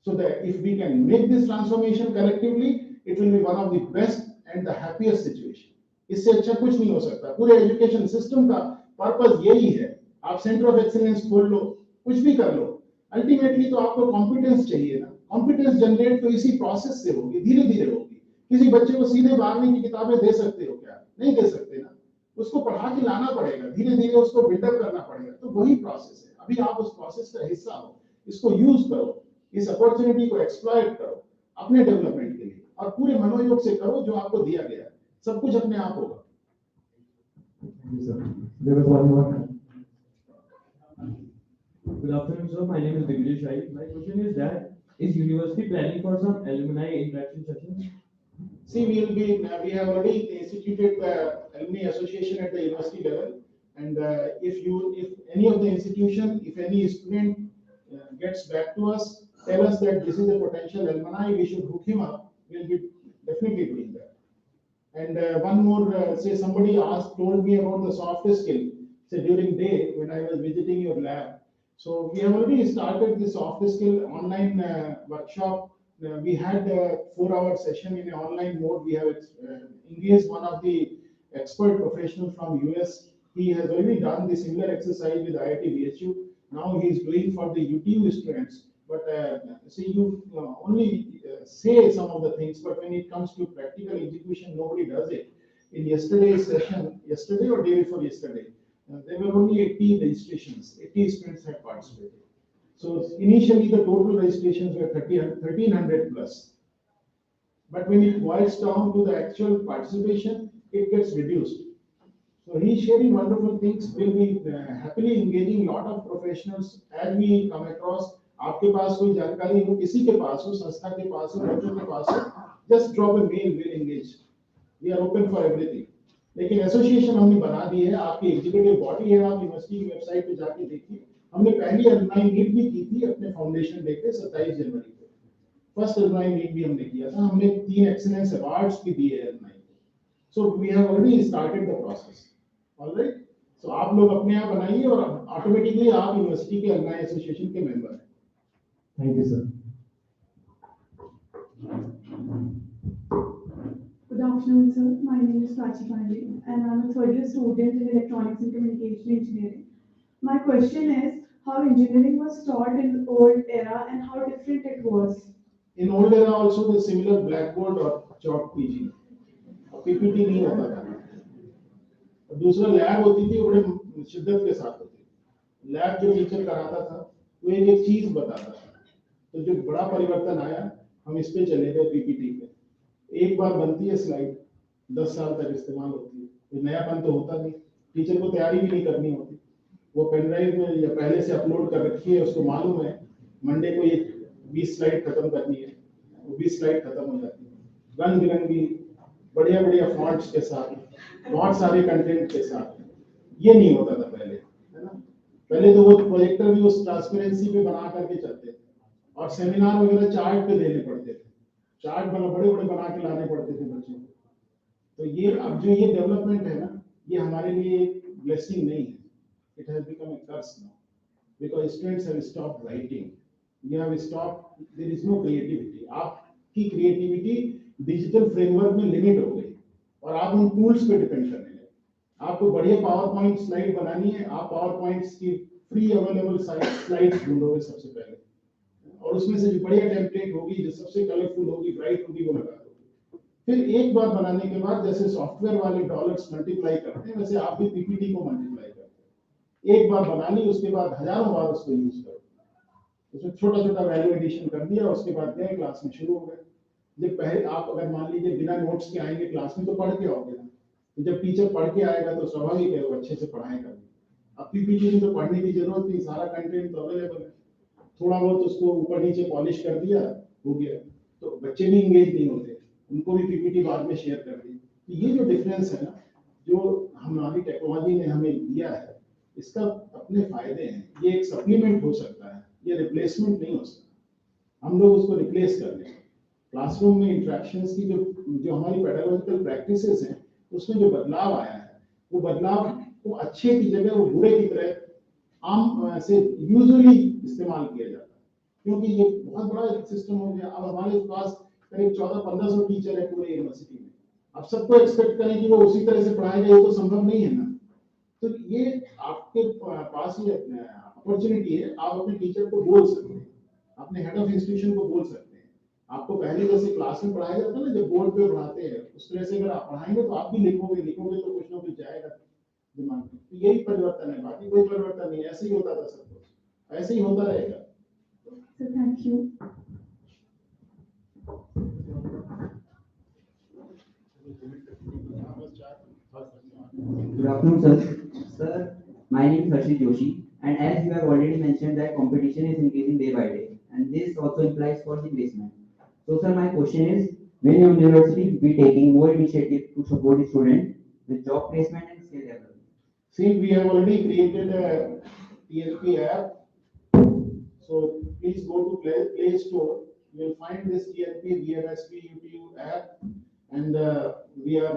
so that if we can make this transformation collectively, it will be one of the best and the happiest situation. इससे अच्छा कुछ नहीं हो सकता। पूरे education system का purpose यही है। आप सेंटर ऑफ एक्सीलेंस खोल लो, कुछ भी कर लो, अल्टीमेटली तो आपको कॉम्पिटेंस चाहिए ना। कॉम्पिटेंस जनरेट तो इसी प्रोसेस से होगी, धीरे धीरे होगी। किसी बच्चे को सीधे 12वीं की किताबें दे सकते हो क्या? नहीं दे सकते ना, उसको पढ़ा के लाना पड़ेगा, धीरे धीरे उसको बिल्डअप करना पड़ेगा। तो वही प्रोसेस है। अभी आप उस प्रोसेस का हिस्सा हो, इसको यूज करो, इस अपॉर्चुनिटी को एक्सप्लॉइट करो अपने डेवलपमेंट के लिए, और पूरे मनोयोग से करो जो आपको दिया गया है। सब कुछ अपने आप होगा। Thank you, sir. There was one more. Good afternoon, sir. My name is Digvijay Shai. My question is that is university planning for some alumni interaction sessions? See, we have already instituted the alumni association at the university level, and if any of the institution, if any student gets back to us, tell us that this is a potential alumni, we should hook him up, we'll be definitely doing that. And one more, say somebody told me about the soft skill, say during day when I was visiting your lab. So we have already started the soft skill online workshop. We had a 4-hour session in an online mode. We have engaged one of the expert professionals from US. He has already done the similar exercise with IIT BHU. Now he is doing for the UTU students. But see, you only say some of the things, but when it comes to practical execution, nobody does it. In yesterday's session, yesterday or day before yesterday, there were only 80 registrations. 80 students had participated. So initially the total registrations were 1300 plus. But when it boils down to the actual participation, it gets reduced. So he's sharing wonderful things. We'll be happily engaging lot of professionals as we come across. आपके पास कोई जानकारी हो, किसी के पास हो, संस्था के पास हो, बच्चों के पास हो, just drop a mail, we'll engage. We are open for everything. लेकिन एसोसिएशन हमने बना दी है, आपकी एग्जीक्यूटिव बॉडी है, आप यूनिवर्सिटी की वेबसाइट पे जाके देखिए। हमने पहली अलुमनाई मीट भी की थी अपने फाउंडेशन डे पे 27 जनवरी को। फर्स्ट अलुमनाई मीट भी हमने किया था। हमने 3 एक्सीलेंस अवार्ड्स भी दिए अलुमनाई को। So we have already started the process. Alright, so आप लोग अपने आप बनाइए और ऑटोमेटिकली आप यूनिवर्सिटी के अलुमनाई एसोसिएशन के मेंबर हैं। Thank you, sir. Good afternoon, sir. My name is Prachi Pandey, and I'm a third-year student in Electronics and Communication Engineering. My question is, how engineering was taught in the old era and how different it was? In old era also the similar blackboard or chalk teaching. PPT नहीं होता था। और दूसरा lab होती थी, बड़े शिद्दत के साथ होती। लैब जो टीचर कराता था, वो एक चीज बताता था। तो जो बड़ा परिवर्तन आया, हम इस पे चले गए पीपीटी पे। एक बार बनती है स्लाइड, 10 साल तक इस्तेमाल होती है, कोई नयापन तो होता नहीं। टीचर को तैयारी भी नहीं करनी होती, वो पेन ड्राइव में या पहले से अपलोड कर रखी है, उसको मालूम है मंडे को ये 20 स्लाइड खत्म करनी है, वो 20 स्लाइड खत्म हो जाती है रंग बिरंगी बढ़िया बढ़िया फॉन्ट्स के साथ, बहुत सारे कंटेंट के साथ। ये नहीं होता था पहले, है ना। पहले तो वो प्रोजेक्टर भी उस ट्रांसपेरेंसी पे बना करके चलते थे, और सेमिनार वगैरह चार्ट पे देने पड़ते थे। चार्ट बड़े बड़े बना के लाने पड़ते थे बच्चों को। तो ये अब जो ये डेवलपमेंट है ना, ये हमारे लिए एक ब्लेसिंग नहीं है, it has become a curse now, because students have stopped writing, you have stopped, there is no creativity. आपकी क्रिएटिविटी डिजिटल फ्रेमवर्क में लिमिट हो गई, और आप उन टूल्स पे डिपेंड करने लगे। आपको बढ़िया पावर पॉइंट स्लाइड बनानी है, आप पावर पॉइंट्स की फ्री अवेलेबल स्लाइड्स ढूंढोगे सबसे पहले, और उसमें से जो बढ़िया टेम्पलेट होगी, जो सबसे कलरफुल होगी, ब्राइट होगी, वो लगा दोगे। फिर एक बार बनाने के बाद जैसे सॉफ्टवेयर वाले डॉलर्स मल्टीप्लाई करते हैं, वैसे आप भी पीपीटी को मल्टीप्लाई करते हैं। एक बार बना ली, उसके बाद हजारों बार उसको यूज करो। उसमें छोटा छोटा वैल्यू एडिशन कर दिया, उसके बाद गए क्लास में, शुरू हो गए। जब पहले आप अगर मान लीजिए बिना नोट्स के आएंगे क्लास में, तो पढ़ के आओगे ना, तो जब टीचर पढ़ के आएगा तो स्वाभाविक है वो अच्छे से पढ़ाएगा। अब पीपीटी में तो पढ़ने की जरूरत नहीं, सारा कंटेंट तो अवेलेबल है। थोड़ा बहुत उसको ऊपर नीचे पॉलिश कर दिया, हो गया। तो बच्चे भी इंगेज नहीं होते, उनको भी पीपीटी बाद में शेयर कर दी। ये जो डिफरेंस है ना, जो हमारी टेक्नोलॉजी ने हमें दिया है, इसका अपने फायदे हैं। ये एक सप्लीमेंट हो सकता है, ये रिप्लेसमेंट नहीं हो सकता। हम लोग उसको रिप्लेस कर लें। क्लासरूम में इंटरेक्शंस की जो जो हमारी पेडागोजिकल प्रैक्टिसेस हैं, उसमें जो बदलाव आया है, वो बदलाव को अच्छे की जगह वो बुरे की तरह आम से यूजुअली इस्तेमाल किया जाता है, क्योंकि ये बहुत बड़ा एक सिस्टम हो गया। अब हमारे पास करीब 1400-1500 टीचर है पूरे यूनिवर्सिटी में। अब सबको एक्सपेक्ट करें कि वो उसी तरह से पढ़ाएगा, ये तो संभव नहीं है ना। तो ये आपके पास ये अपॉर्चुनिटी है, आप अपने टीचर को बोल सकते हैं, अपने हेड ऑफ इंस्टीट्यूशन को बोल सकते हैं। आपको पहले जैसे क्लास में पढ़ाया जाता है ना, जब बोर्ड पे पढ़ाते हैं, उस तरह से अगर आप पढ़ाएंगे तो आप भी लिखोगे लिखोगे तो कुछ ना कुछ जाएगा दिमाग में। तो यही परिवर्तन है, बाकी कोई परिवर्तन नहीं। ऐसे ही होता था सब कुछ, ऐसे ही होता रहेगा। So thank you. Good afternoon, sir. Sir, my name is Harshit Joshi, and as you have already mentioned that competition is increasing day by day, and this also implies for the placement. So, sir, my question is, will your university be taking more initiative to support the student with job placement and skill development? See, we have already created a TLP app. So please go to Play Store. You will find this TLP VMSP YouTube app, and we are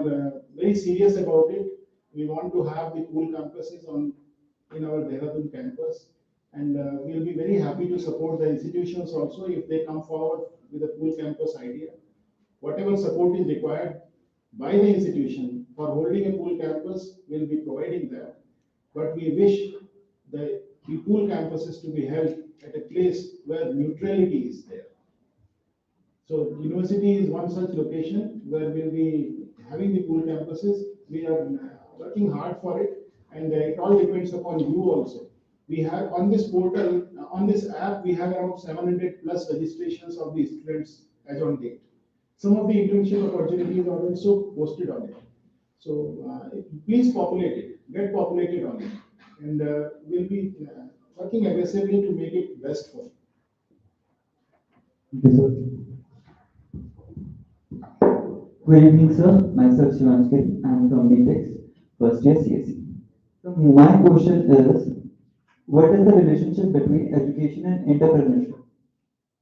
very serious about it. We want to have the pool campuses in our Dehradun campus, and we will be very happy to support the institutions also if they come forward with a pool campus idea. Whatever support is required by the institution for holding a pool campus, will be providing that. But we wish the pool campuses to be held at a place where neutrality is there. So university is one such location where we'll be having the pool campuses. We are working hard for it, and it all depends upon you also. We have on this portal, on this app, we have around 700 plus registrations of the students as on date. Some of the internship opportunities are also posted on it. So please populate it, get populated on it, and we'll be working aggressively to make it best for you. Okay, sir. Good evening, sir. Myself Shivansh. I am from BTech, first year CSE. So my question is, what is the relationship between education and entrepreneurship?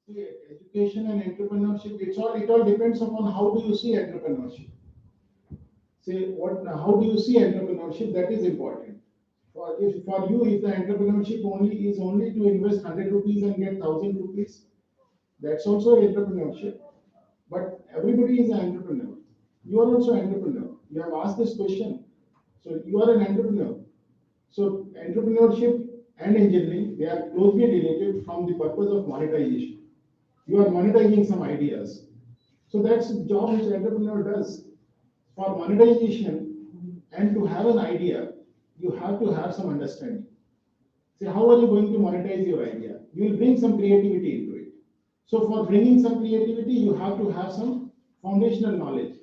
See, education and entrepreneurship, it all depends upon how do you see entrepreneurship. Say how do you see entrepreneurship? That is important. For you, if the entrepreneurship only to invest 100 rupees and get 1,000 rupees, that's also entrepreneurship. But everybody is an entrepreneur. You are also an entrepreneur. You have asked this question, so you are an entrepreneur. So entrepreneurship and engineering, they are closely related from the purpose of monetization. You are monetizing some ideas. So that's the job which entrepreneur does. For monetization and to have an idea, you have to have some understanding. Say, how are you going to monetize your idea? You will bring some creativity into it. So for bringing some creativity, you have to have some foundational knowledge.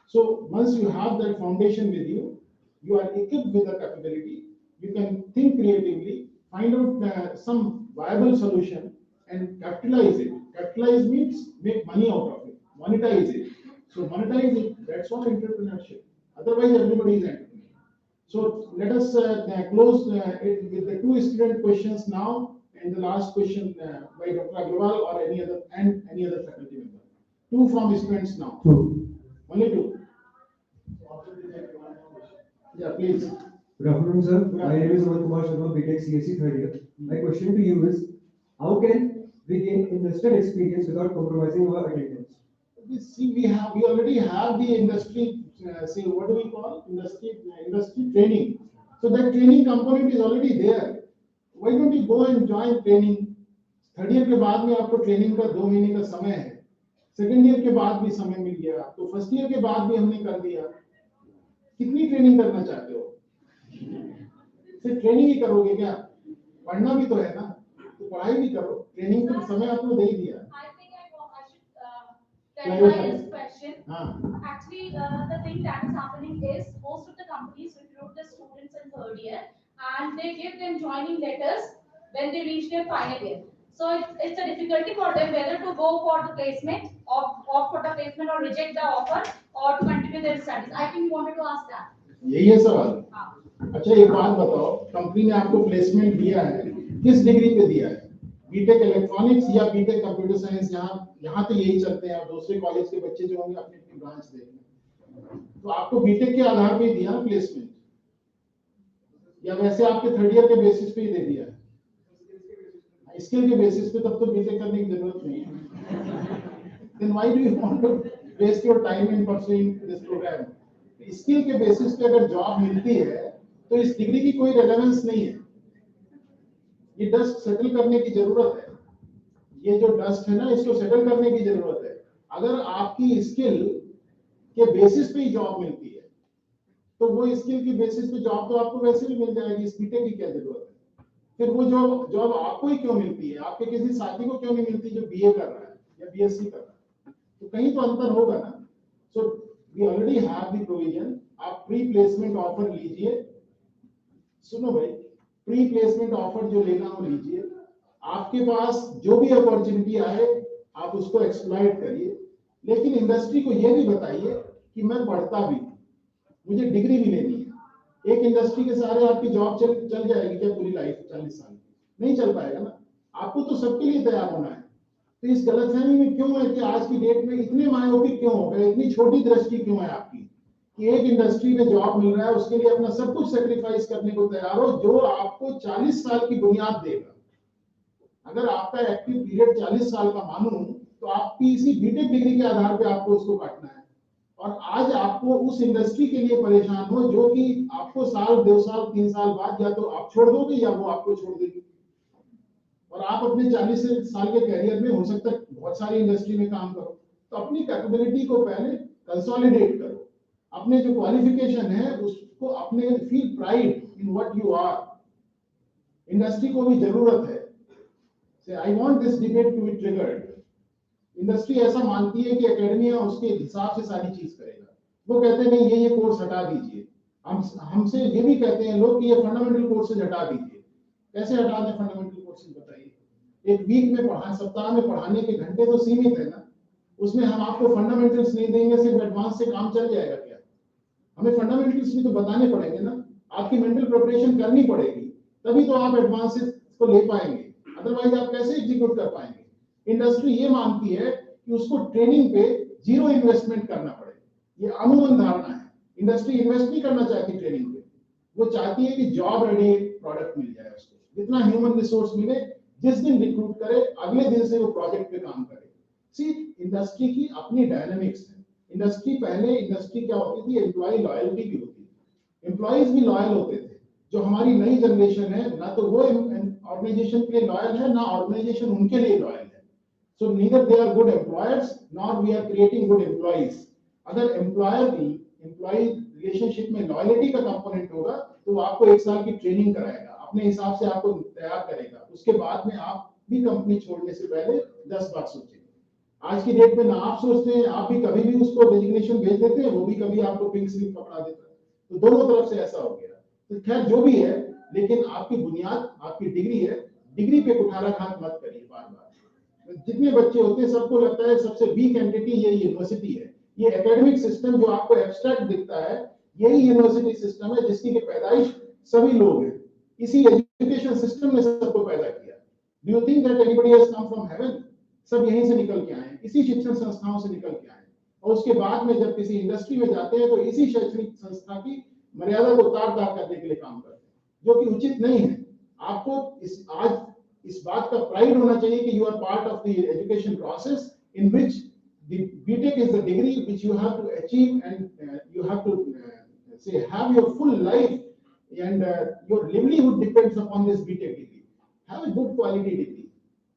So once you have that foundation with you, you are equipped with the capability. You can think creatively, find out some viable solution, and capitalize it. Capitalize means make money out of it, monetize it. So monetize it, that's all entrepreneurship. Otherwise, everybody is entrepreneur. So let us close it with the two student questions now, and the last question by Dr. Agrawal or any other faculty member. Two from students now. Two. Only two. Yeah, please. Good afternoon, sir. My name is Rohan Kumar Sharma, BTech CSE third year. My question to you is, how can we gain industrial experience without compromising our attendance? We already have the industry. Say what do we call industry training. So that training component is already there. Why don't you go and join training? Third year के बाद में आपको training का 2 महीने का समय है, second year के बाद भी समय मिल गया, तो फर्स्ट ईयर के बाद भी हमने कर दिया। कितनी ट्रेनिंग करना चाहते हो? सिर्फ ट्रेनिंग ही करोगे क्या? पढ़ना भी तो है ना, तो पढ़ाई भी करो, ट्रेनिंग का समय आपने दे ही दिया। Clarify this question. हाँ. Actually, the thing that is happening is most of the companies recruit the students in third year and they give them joining letters when they reach their final year. So it's a difficulty for them whether to go for the placement, or opt for the placement, or reject the offer, or to continue their studies. I think you wanted to ask that. यही है सवाल। हाँ। अच्छा एक बात बताओ, company ने आपको प्लेसमेंट दिया है, किस डिग्री पे दिया है? बीटेक इलेक्ट्रॉनिक्स या बीटेक कंप्यूटर साइंस? यहाँ तो यही चलते हैं, और दूसरे कॉलेज के बच्चे जो होंगे अपनी अपनी ब्रांच देखेंगे। तो आपको बीटेक के आधार पे दिया ना प्लेसमेंट, या वैसे आपके थर्ड ईयर के बेसिस पे ही दे दिया है? स्किल के बेसिस पे, तब तो बीटेक करने की जरूरत नहीं है। Then why do you want to waste your time in pursuing this program? Skill के बेसिस पे अगर जॉब मिलती है तो इस डिग्री की कोई रेलेवेंस नहीं है। ये डस्ट सेटल करने की जरूरत है, ये जो डस्ट है ना, इसको सेटल करने की जरूरत है। अगर आपकी स्किल के बेसिस पे ही जॉब मिलती है तो वो स्किल के बेसिस पे जॉब तो आपको वैसे भी मिल जाएगी, इस बीटेक की क्या जरूरत है? फिर वो जॉब आपको ही क्यों मिलती है, आपके किसी साथी को क्यों नहीं मिलती जो बीए कर रहा है या बीएससी कर रहा है? तो कहीं तो अंतर होगा ना। So we already have the provision, आप प्री प्लेसमेंट ऑफर लीजिए। सुनो भाई, प्री प्लेसमेंट ऑफर जो लेना हो लीजिए, आपके पास जो भी अपॉर्चुनिटी आए आप उसको एक्सप्लॉइट करिए, लेकिन इंडस्ट्री को ये भी बताइए कि मैं पढ़ता भी हूं, मुझे डिग्री भी लेनी है। एक इंडस्ट्री के सहारे आपकी जॉब चल जाएगी क्या पूरी लाइफ 40 साल? नहीं चल पाएगा ना। आपको तो सबके लिए तैयार होना है। तो इस गलतफहमी में क्यों है कि आज की डेट में इतने मायोपिक क्यों हो गए, इतनी छोटी दृष्टि क्यों है आपकी कि एक इंडस्ट्री में जॉब मिल रहा है उसके लिए अपना सब कुछ सेक्रीफाइस करने को तैयार हो, जो आपको 40 साल की बुनियाद देगा। अगर आपका एक्टिव पीरियड 40 साल का मानूं तो आपकी इसी बीटेक डिग्री के आधार पे आपको उसको काटना है, और आज आपको उस इंडस्ट्री के लिए परेशान हो जो कि आपको साल 2 साल 3 साल बाद या तो आप छोड़ दोगे या वो आपको छोड़ देगी, और आप अपने 40 साल के कैरियर में हो सकता है बहुत सारी इंडस्ट्री में काम करो। तो अपनी कैपेबिलिटी को पहले कंसोलिडेट करो, अपने जो क्वालिफिकेशन है उसको अपने feel pride in what you are. Industry को भी जरूरत है। So I want this debate to be triggered. Industry ऐसा मानती है कि एकेडमिया उसके हिसाब से सारी चीज करेगा। वो कहते हैं नहीं ये कोर्स हटा दीजिए। हमसे ये भी कहते हैं लोग कि ये फंडामेंटल कोर्सेज हटा दीजिए। कैसे हटा दें फंडामेंटल कोर्सेज बताइए? एक वीक में सप्ताह में पढ़ाने के घंटे तो सीमित है ना, उसमें हम आपको फंडामेंटल्स नहीं देंगे, सिर्फ एडवांस से काम चल जाएगा क्या? हमें फंडामेंटल्स भी तो बताने पड़ेंगे ना, आपकी मेंटल प्रिपरेशन करनी पड़ेगी, तभी तो आप एडवांस को ले पाएंगे, अदरवाइज आप कैसे एग्जीक्यूट कर पाएंगे? इंडस्ट्री ये मानती है कि उसको ट्रेनिंग पे जीरो इन्वेस्टमेंट करना पड़े। ये अमूमन धारणा है। इंडस्ट्री इन्वेस्ट नहीं करना चाहती ट्रेनिंग पे, वो चाहती है कि जॉब रेडी प्रोडक्ट मिल जाए उसको, जितना ह्यूमन रिसोर्स मिले, जिस दिन रिक्रूट करे अगले दिन से वो प्रोजेक्ट पे काम करे। सी इंडस्ट्री की अपनी डायनामिक्स है। इंडस्ट्री क्या होती थी, एम्प्लॉय लॉयल्टी की होती थी, एम्प्लॉयज भी लॉयल होते थे। जो हमारी नई जनरेशन है ना तो वो ऑर्गेनाइजेशन के लिए लॉयल है, ना ऑर्गेनाइजेशन उनके लिए लॉयल है। So neither they are good employers nor we are creating good employees. अगर employee relationship में loyalty का component होगा तो वो आपको 1 साल की ट्रेनिंग कराएगा, अपने हिसाब से आपको तैयार करेगा, उसके बाद में आप भी कंपनी छोड़ने से पहले 10 बार सोचेंगे। आज की डेट में ना आप सोचते हैं, आप भी कभी भी उसको रेजिग्नेशन भेज देते हैं, वो भी कभी आपको पिंक स्लिप पकड़ा देता है। तो दोनों तरफ से ऐसा हो गया। तो खैर जो भी है, लेकिन आपकी बुनियाद आपकी डिग्री है, डिग्री पे कुठाराघात मत करिए बार बार। जितने बच्चे होते हैं सबको लगता है सबसे वीक एंटिटी ये यूनिवर्सिटी है। ये एकेडमिक सिस्टम जो आपको एब्स्ट्रैक्ट दिखता है, यही यूनिवर्सिटी सिस्टम है जिसकी की पैदाइश सभी लोग हैं। इसी एजुकेशन सिस्टम ने सबको पैदा किया। Do you think that anybody has come from heaven? सब यहीं से निकल के आए हैं, इसी शिक्षण संस्थाओं से निकल के आए हैं, और उसके बाद में जब किसी इंडस्ट्री में जाते हैं तो इसी शैक्षणिक संस्था की मर्यादा को तार-तार करने के लिए काम करते हैं, जो कि उचित नहीं है। आपको आज इस बात का प्राइड होना चाहिए कि you are part of the education process in which the BTech is the degree which you have to achieve and you have to say have your full life and your livelihood depends upon this BTech degree. Have a good quality degree.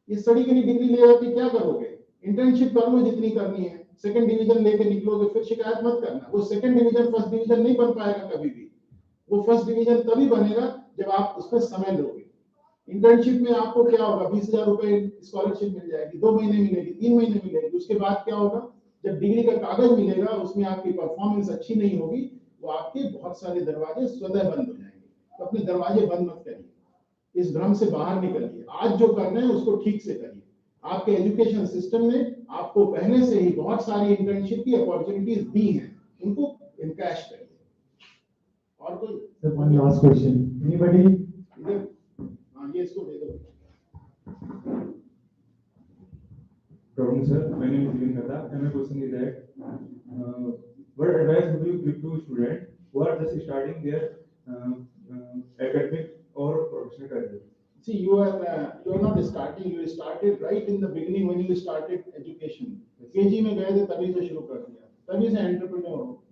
ये study के लिए degree ले आके क्या करोगे? Internship कर लो जितनी करनी है, सेकंड डिवीजन लेके निकलोगे, फिर शिकायत मत करना। वो सेकंड डिवीजन फर्स्ट डिवीजन नहीं बन पाएगा कभी भी। वो फर्स्ट डिवीजन तभी बनेगा जब आप उसमें समय लोगे। इंटर्नशिप में आपको क्या होगा, 20,000 रुपए स्कॉलरशिप मिल जाएगी, 2 महीने मिलेगी, 3 महीने मिलेगी। उसके बाद क्या होगा, जब डिग्री का कागज मिलेगा उसमें आपकी परफॉर्मेंस अच्छी नहीं होगी, वो आपके बहुत सारे दरवाजे स्वतः बंद हो जाएंगे। तो अपने दरवाजे बंद मत करिए। इस भ्रम से बाहर निकलिए। आज जो करना है उसको ठीक से करिए। आपके एजुकेशन सिस्टम ने आपको पहले से ही बहुत सारी इंटर्नशिप की अपॉर्चुनिटीज दी हैं, उनको इनकैश करिए। और कोई Sir, one last question. Anybody? इधर, हाँ ये इसको दे दो। Problem, sir. My name is Divin Kata, and my question is that what advice would you give to students who are just starting their academic or professional career? See, you are not starting. You started right in the beginning when you started education. KG में गए थे तभी से शुरू कर दिया, तभी से एंटरप्रेन्योर हो।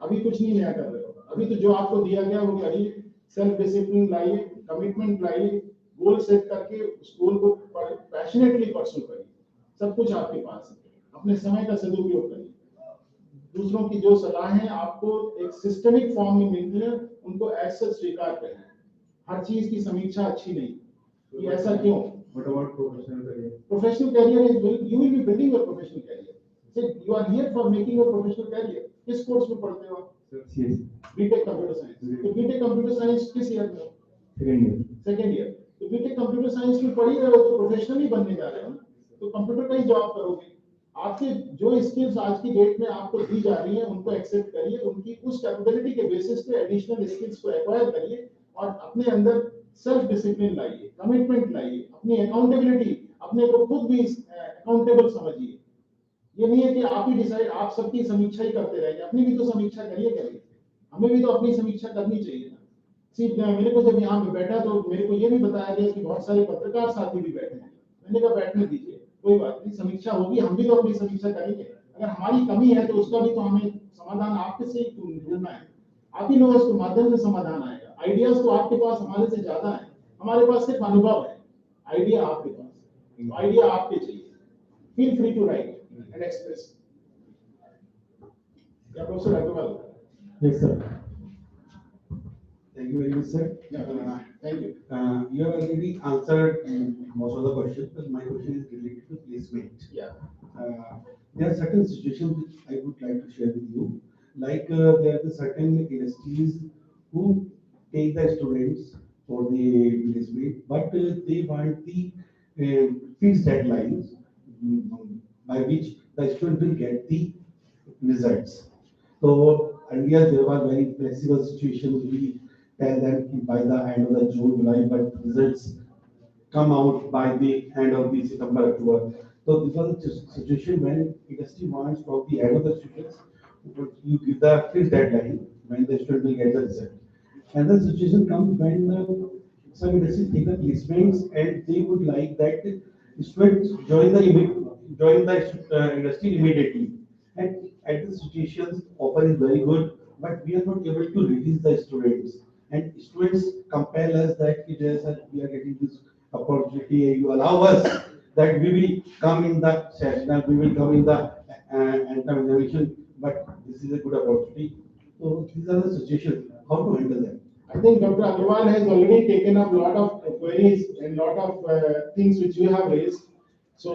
अभी कुछ नहीं नया कर रहे हो। अभी तो जो आपको दिया गया वो करिए, सेल्फ डिसिप्लिन लाइए, कमिटमेंट लाइए, गोल सेट करके स्कूल को पैशनेटली परस्यू करिए। सब कुछ आपके पास है, अपने समय का सदुपयोग करिए। दूसरों की जो सलाहें आपको एक सिस्टमिक फॉर्म में मिलती है, उनको ऐसा स्वीकार करें। हर चीज की समीक्षा अच्छी नहीं कि ऐसा क्यों। What about professional career? Professional career is you will be building your professional career. So you are here for making your professional career. किस कोर्स में पढ़ते हो आप? Yes. BTech computer science. तो बीटेक कंप्यूटर साइंस किस year में हो? Second year. तो बीटेक कंप्यूटर साइंस में पढ़ी रहे हो तो प्रोफेशनल ही बनने जा रहे हो ना, तो कंप्यूटर का ही जॉब करोगे। आपके जो स्किल्स आज की डेट में आपको दी जा रही हैं उनको एक्सेप्ट करिए, उनकी उस कैपेबिलिटी के बेसिस पे एडिशनल स्किल्स को एक्वायर करिए और अपने अंदर सेल्फ डिसिप्लिन लाइए, कमिटमेंट लाइए, अपनी अकाउंटेबिलिटी, अपने को खुद भी अकाउंटेबल समझिए। ये नहीं है कि आप ही डिसाइड, आप सबकी समीक्षा ही करते रहेंगे, अपनी भी तो समीक्षा करिए। हमें भी तो अपनी समीक्षा करनी चाहिए ना। सिर्फ मेरे को जब यहाँ पे बैठा तो मेरे को ये भी बताया गया कि बहुत सारे पत्रकार साथी भी बैठे हैं। मैंने कहा बैठने दीजिए, कोई बात नहीं, समीक्षा होगी, हम भी तो अपनी समीक्षा करेंगे। अगर हमारी कमी है तो उसका भी तो हमें समाधान आपके से ही ढूंढना है। आप ही लोगों के माध्यम से समाधान आएगा। आइडियाज तो आपके पास हमारे से ज्यादा है, हमारे पास सिर्फ अनुभव है, आइडिया आपके पास है, आइडिया आपके चाहिए। Feel free to write and express. क्या professor Agarwal? Yes, sir. Thank you very much, sir. Thank you. You have already answered most of the questions, but my question is related to placement. Yeah. There are certain situations which I would like to share with you. Like there are the certain industries who take the students for the placement, but they want the fixed deadlines by which the student will get the results. So earlier there was very flexible situations. We tell them by the end of the June, July, but results come out by the end of the September, October. So this was a situation when industry wants from the end of the students, you give the fixed deadline when the student will get the result. And the situation comes when some industries take the placements and they would like that students join the industry immediately. And at the situations, offer is very good, but we are not able to release the students. And students compel us that we are getting this opportunity, you allow us that we will come in the session, we will come in the examination, but this is a good opportunity. So these are the situations, how to handle them. I think Dr. Agarwal has already taken up a lot of queries and lot of things which you have raised. So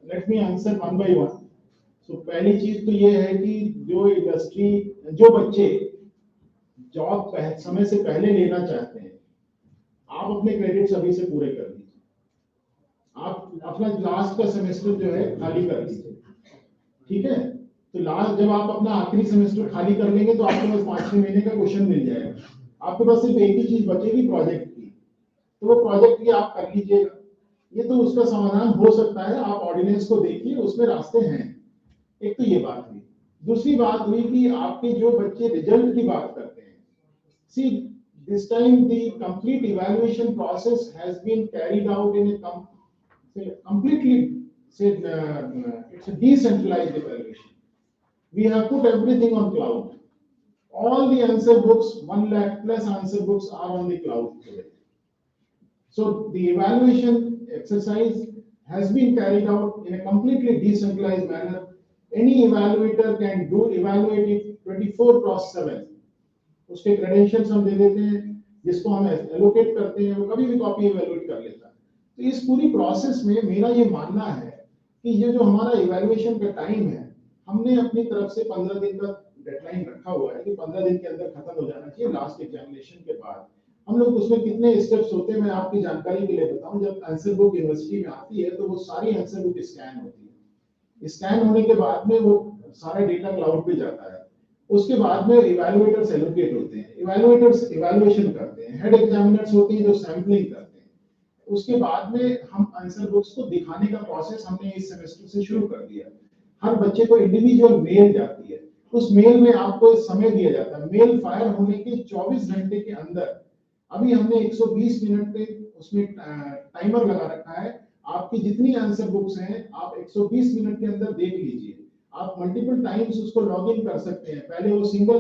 let me answer one by one. So पहली चीज तो ये है कि जो बच्चे job समय से पहले लेना चाहते हैं, आप अपने क्रेडिट्स अभी से पूरे कर लीजिए। आप अपना लास्ट का सेमेस्टर जो है खाली कर लीजिए, ठीक है? तो लास्ट जब आप अपना आखिरी सेमेस्टर खाली कर लेंगे तो आपके पास 5-6 महीने का क्वेश्चन मिल जाएगा। आपके पास सिर्फ एक ही चीज बचेगी, प्रोजेक्ट की। तो वो प्रोजेक्ट की आप कर लीजिएगा। ये तो उसका समाधान हो सकता है, आप ऑर्डिनेंस को देखिए, उसमें रास्ते हैं। एक तो ये बात हुई। दूसरी बात हुई कि आपके जो बच्चे रिजल्ट की बात करते हैं, see this time the complete evaluation process has been carried out in a completely it's a decentralized evaluation. We have put everything on cloud. All the answer books, 1 lakh plus answer books are on the cloud today. So the evaluation exercise has been carried out in a completely decentralized manner. Any evaluator can evaluate it 24/7. उसके credentials हम दे देते हैं, जिसको हम allocate करते हैं वो कभी भी कॉपी इवेलुएट कर लेता है। तो इस पूरी प्रोसेस में मेरा ये मानना है कि ये जो हमारा इवैल्यूएशन का टाइम है, हमने अपनी तरफ से 15 दिन का डेडलाइन रखा हुआ है कि 15 दिन के अंदर खत्म हो जाना चाहिए लास्ट एग्जामिनेशन के बाद। हम लोग उसमें कितने स्टेप्स होते हैं मैं आपकी जानकारी के लिए बताऊं। जब आंसर बुक यूनिवर्सिटी में आती है तो वो सारी आंसर बुक स्कैन होती है। स्कैन होने के बाद में वो सारा डेटा क्लाउड पे जाता है। उसके बाद में इवैल्यूएटर्स एलोकेट होते हैं, इवैल्यूएटर्स इवैल्यूएशन करते हैं, हेड एग्जामिनर्स होते हैं जो सैंपलिंग करते हैं। उसके बाद में हम आंसर बुक्स को दिखाने का प्रोसेस हमने इस सेमेस्टर से शुरू कर दिया। हर बच्चे को इंडिविजुअल मेल जाती है, उस मेल में आपको समय दिया जाता है। मेल फायर होने के 24 घंटे के अंदर अभी हमने 120 मिनट पे उसमें टाइमर लगा रखा है। आपकी जितनी आंसर बुक्स हैं आप 120 मिनट के अंदर देख लीजिए। आप मल्टीपल टाइम्स उसको लॉग इन कर सकते हैं। पहले वो सिंगल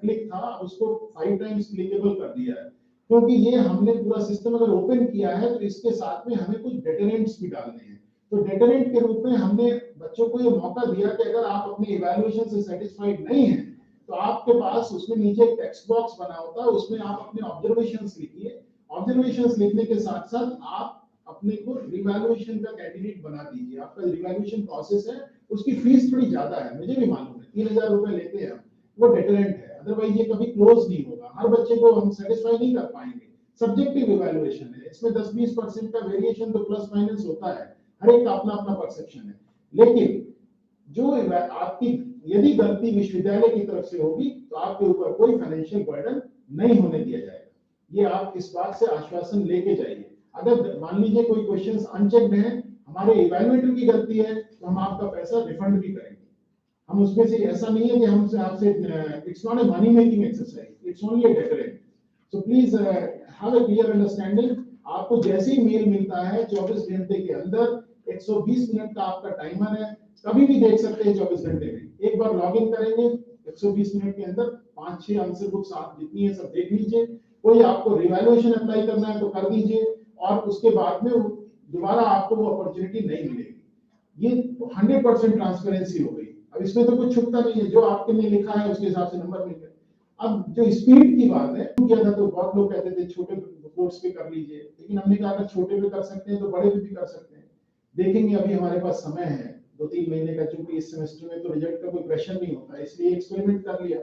क्लिक था, उसको 5 टाइम्स क्लिकेबल कर दिया है। क्योंकि ये हमने पूरा सिस्टम अगर ओपन किया है तो इसके साथ में हमें कुछ डेटरेंट्स भी डालने हैं। तो डेटरेंट के रूप में हमने बच्चों को ये मौका दिया कि अगर आप अपने इवैल्यूएशन से सेटिस्फाइड नहीं है तो आपके पास उसमें नीचे एक टेक्स्ट बॉक्स बना होता है, उसमें आप अपने ऑब्जर्वेशंस लिखिए। ऑब्जर्वेशंस लिखने के साथ साथ आप अपने को रिवैल्यूएशन का कैंडिडेट बना दीजिए। आपका रिवैल्यूएशन प्रोसेस है, उसकी फीस थोड़ी ज्यादा है, मुझे भी मालूम है, 3,000 रुपए लेते हैं हम, वो डेटरेंट है। अदरवाइज ये कभी क्लोज नहीं होगा, हर बच्चे को हम सेटिस्फाई नहीं कर पाएंगे। सब्जेक्टिव इवैल्यूएशन है, इसमें 10-20% का वेरिएशन तो प्लस माइनस होता है, हर एक का अपना अपना परसेप्शन है। लेकिन जो आपकी यदि गलती विश्वविद्यालय की तरफ से होगी तो आपके ऊपर कोई फाइनेंशियल बर्डन नहीं होने दिया जाएगा। ये आप इस बात से आश्वासन लेके जाइए। अगर मान लीजिए कोई क्वेश्चंस अनचेक्ड हैं, हमारे इवैल्यूएटर की गलती है, तो हम आपका पैसा रिफंड भी करेंगे। हम उसमें से ऐसा नहीं है कि हमसे आपसे it's not a money making exercise, it's only a deterrent. So please have a clear understanding. आपको जैसे ही मेल मिलता है 24 घंटे के अंदर 120 मिनट का आपका टाइमर है, कभी भी देख सकते हैं 24 घंटे में। एक बार लॉग इन करेंगे 120 मिनट के अंदर 5-6 आंसर बुक्स आप जितनी है सब देख लीजिए। कोई आपको रिवैल्यूएशन अप्लाई करना है तो कर दीजिए, और उसके बाद में दोबारा आपको वो अपॉर्चुनिटी नहीं मिलेगी। ये 100% ट्रांसपेरेंसी हो गई। अब इसमें तो कुछ छुपता नहीं है, जो आपके लिए लिखा है उसके हिसाब से नंबर मिल गए। अब जो स्पीड की बात है, किया था तो बहुत लोग कहते थे छोटे कोर्स पे कर लीजिए, लेकिन हमने कहा अगर छोटे पे कर सकते हैं तो बड़े पे भी कर सकते हैं। देखेंगे, अभी हमारे पास समय है 2-3 महीने का, क्योंकि इस सेमेस्टर में तो रिजल्ट का कोई प्रेशर नहीं होता, इसलिए एक्सपेरिमेंट कर लिया।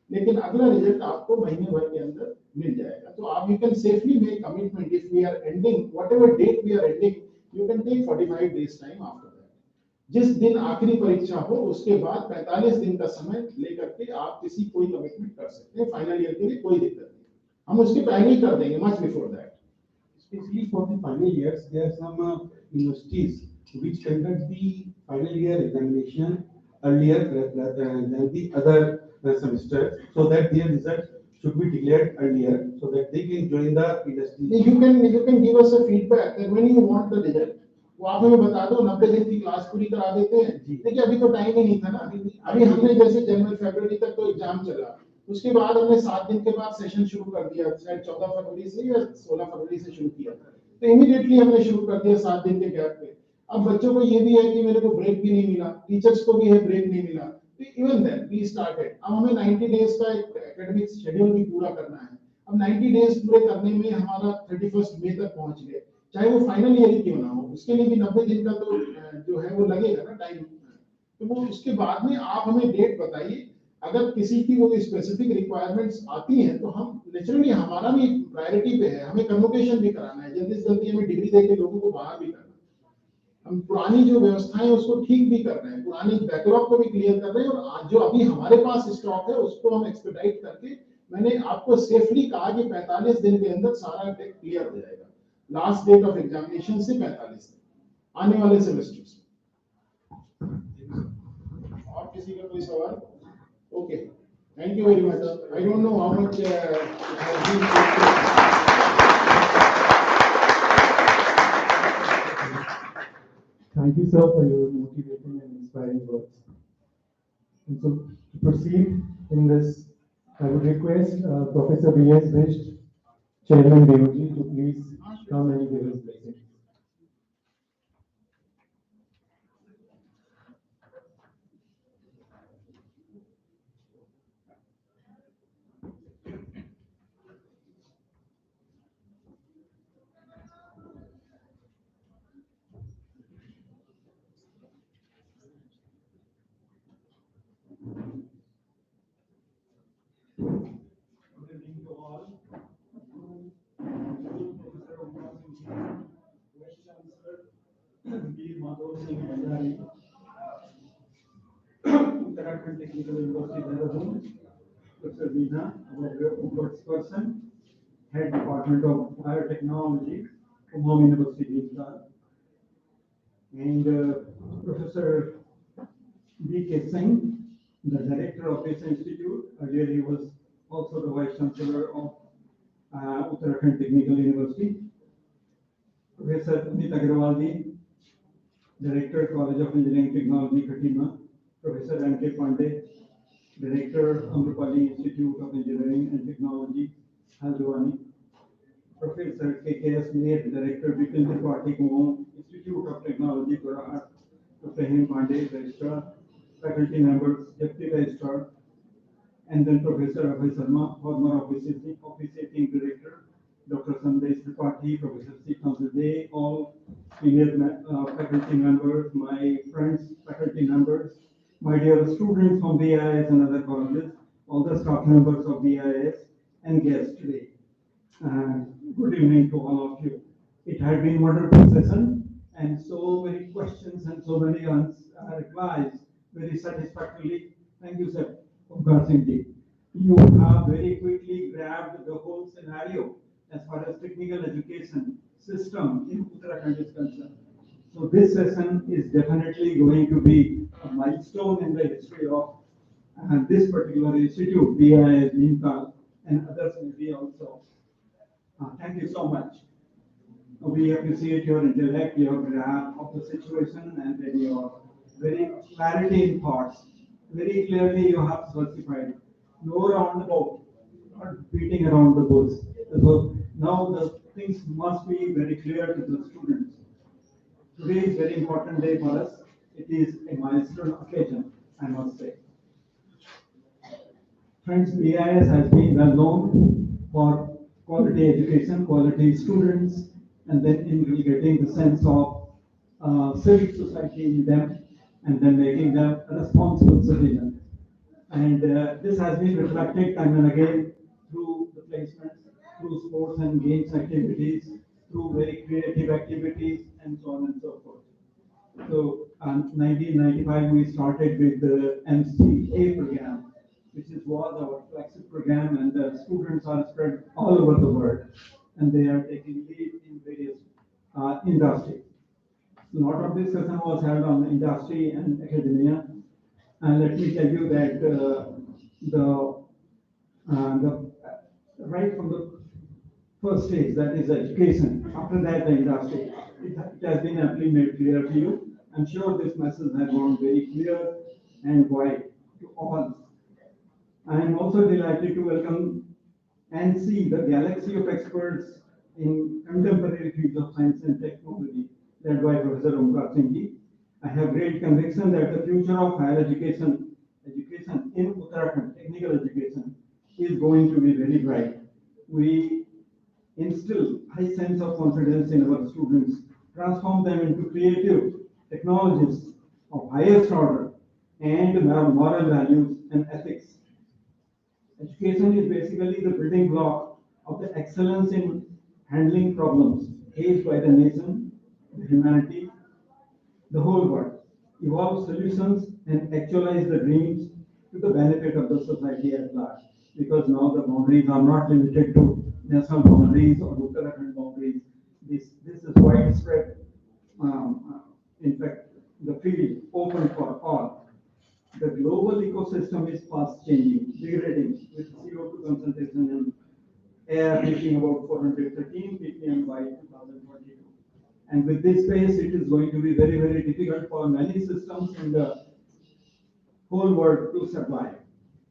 लेकिन अगला रिजल्ट आपको महीने भर के अंदर मिल जाएगा। तो आप you can safely make commitment if we are ending whatever date we are ending, you can take 45 days time after that. जिस दिन आखिरी परीक्षा हो उसके बाद 45 दिन का समय लेकर के आप किसी कोई कमिटमेंट कर सकते हैं। फाइनल ईयर के लिए कोई दिक्कत नहीं, हम उसकी प्लानिंग कर देंगे much before that. Especially for the final years, there are some universities which conduct the final year examination earlier than the other semesters, so that their results should be declared earlier, so that they can join the industry. You can give us a feedback that when you want the result, वो आप हमें बता दो, 90 दिन की class पूरी करा देते हैं। देखिए अभी तो टाइम ही नहीं था ना, अभी हमने जैसे जनवरी फरवरी तक तो एग्जाम चला, उसके बाद हमने 7 दिन के बाद सेशन शुरू कर दिया, शायद 14 फरवरी से या 16 फरवरी से शुरू किया, तो इमीडिएटली हमने शुरू कर दिया 7 दिन के गैप पे। अब बच्चों को ये भी है कि मेरे को ब्रेक भी नहीं मिला, टीचर्स को भी है ब्रेक नहीं मिला, तो इवन देन वी स्टार्टेड। अब हमें 90 डेज का एक एकेडमिक शेड्यूल भी पूरा करना है। अब 90 डेज पूरे करने में हमारा 31 मई तक पहुंच गए, चाहे वो फाइनल ईयर ही क्यों ना हो, उसके लिए भी 90 दिन का तो जो है वो लगेगा ना टाइम। तो वो उसके बाद में आप हमें डेट बताइए। अगर किसी की वो स्पेसिफिक रिक्वायरमेंट्स आती हैं तो हम नेचुरली, हमारा भी प्रायोरिटी पे है, हमें कन्वोकेशन भी कराना है, जल्दी से जल्दी हमें डिग्री देके लोगों को बाहर भी करना है। हम पुरानी जो व्यवस्थाएं उसको ठीक भी कर रहे हैं, पुरानी बैकलॉग को भी क्लियर कर रहे हैं, और आज जो अभी हमारे पास स्टॉक है उसको हम एक्सपेडाइट करके, मैंने आपको सेफली कहा कि 45 दिन के अंदर सारा टेक क्लियर हो जाएगा। लास्ट डेट ऑफ एग्जामिनेशन से 45 दिन आने वाले सेमेस्टर्स में। और किसी का कोई सवाल? Okay, thank you very much. I don't know how much Thank you, sir, for your motivating and inspiring words. And so, to proceed in this, I would request Professor B.S. Visht, Chairman DOG, to please come and give his blessing. Good evening to all. Shri Madhav Singh Bhandari, Uttarakhand Technical University, Dehradun. Professor Veena, our ombuds person, Head Department of Biotechnology, Umam University, Bhopal. And Professor B.K. Singh, the director of this institute. Earlier he was also the vice chancellor of Uttarakhand Technical University. Professor Amit Agrawalji, director, College of Engineering Technology, Khatima. Professor M.K. Pandey, director, Amrapali Institute of Engineering and Technology, Haldwani. Professor K.K.S. Nair, director, Vital Tripathi Kumar, Institute of Technology, Gorahat. Dr. Hem Pandey, registrar, faculty members, deputy registrar, and then Professor Abhay Sharma, former officiating director, Dr. Sandesh Tripathi, Professor C. Kanzade, all senior faculty members, my friends, faculty members, my dear students from BIS and other colleges, all the staff members of BIS, and guests today. Good evening to all of you. It had been a wonderful session, and so many questions and so many replies very satisfactorily. Thank you, sir, Omkar Singh ji. You have very quickly grabbed the whole scenario as far as technical education system in Uttarakhand is concerned. So this session is definitely going to be a milestone in the history of this particular institute, BIS, Bhimtal, and others maybe also. Thank you so much. We appreciate your intellect, your grasp of the situation, and then your very clarity in thoughts. Very clearly you have specified. No roundabout, not beating around the bush. So now the things must be very clear to the students. Today is a very important day for us. It is a milestone occasion, I must say. Friends, BIS has been well known for quality education, quality students, and then inculcating the sense of civic society in them, and then making them a responsible citizen. And this has been reflected time and again through the placements, through sports and games activities, through very creative activities, and so on and so forth. So, 1995, we started with the MCA program, which was our flagship program, and the students are spread all over the world, and they are taking lead in various industries. A lot of discussion was held on industry and academia, and let me tell you that the right from the first stage, that is education. After that, the industry. It has been amply made clear to you. I'm sure this message has gone very clear and wide to all. I am also delighted to welcome and see the galaxy of experts in contemporary fields of science and technology, led by Professor Omkar Singh ji. I have great conviction that the future of higher education in Uttarakhand, technical education, is going to be very bright. We instill high sense of confidence in our students, transform them into creative technologists of highest order, and moral values and ethics. Education is basically the building block of the excellence in handling problems faced by the nation, the humanity, the whole world. Evolve solutions and actualize the dreams to the benefit of the society at large. Because now the boundaries are not limited to national boundaries or Uttarakhand boundaries. This is widespread. In fact, the field open for all. The global ecosystem is fast changing, degrading with CO2 concentration in air reaching about 413 ppm by 2022. And with this pace, it is going to be very, very difficult for many systems in the whole world to survive.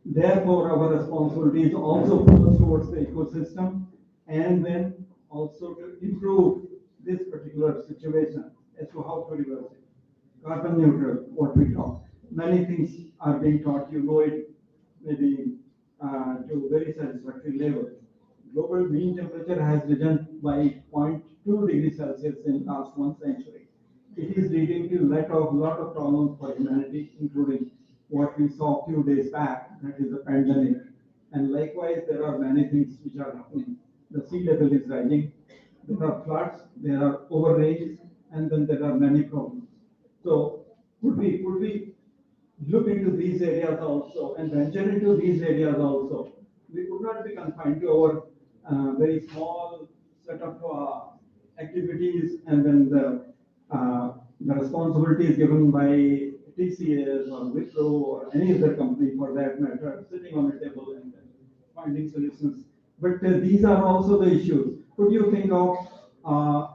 Therefore, our responsibility is also towards the ecosystem, and then also to improve this particular situation as to how to reverse it. Carbon neutral, what we talk. Many things are being taught, you know it, maybe to very satisfactory level. Global mean temperature has risen by 0.2 degrees Celsius in last 1 century. It is leading to lot of problems for humanity, including what we saw a few days back, that is the pandemic. And likewise, there are many things which are happening. The sea level is rising, there are floods, there are overrains, and then there are many problems. So could we look into these areas also and venture into these areas also? We could not be confined to our very small set of activities, and then the responsibilities given by TCS or Wipro or any other company for that matter, sitting on a table and finding solutions. But these are also the issues. Could you think of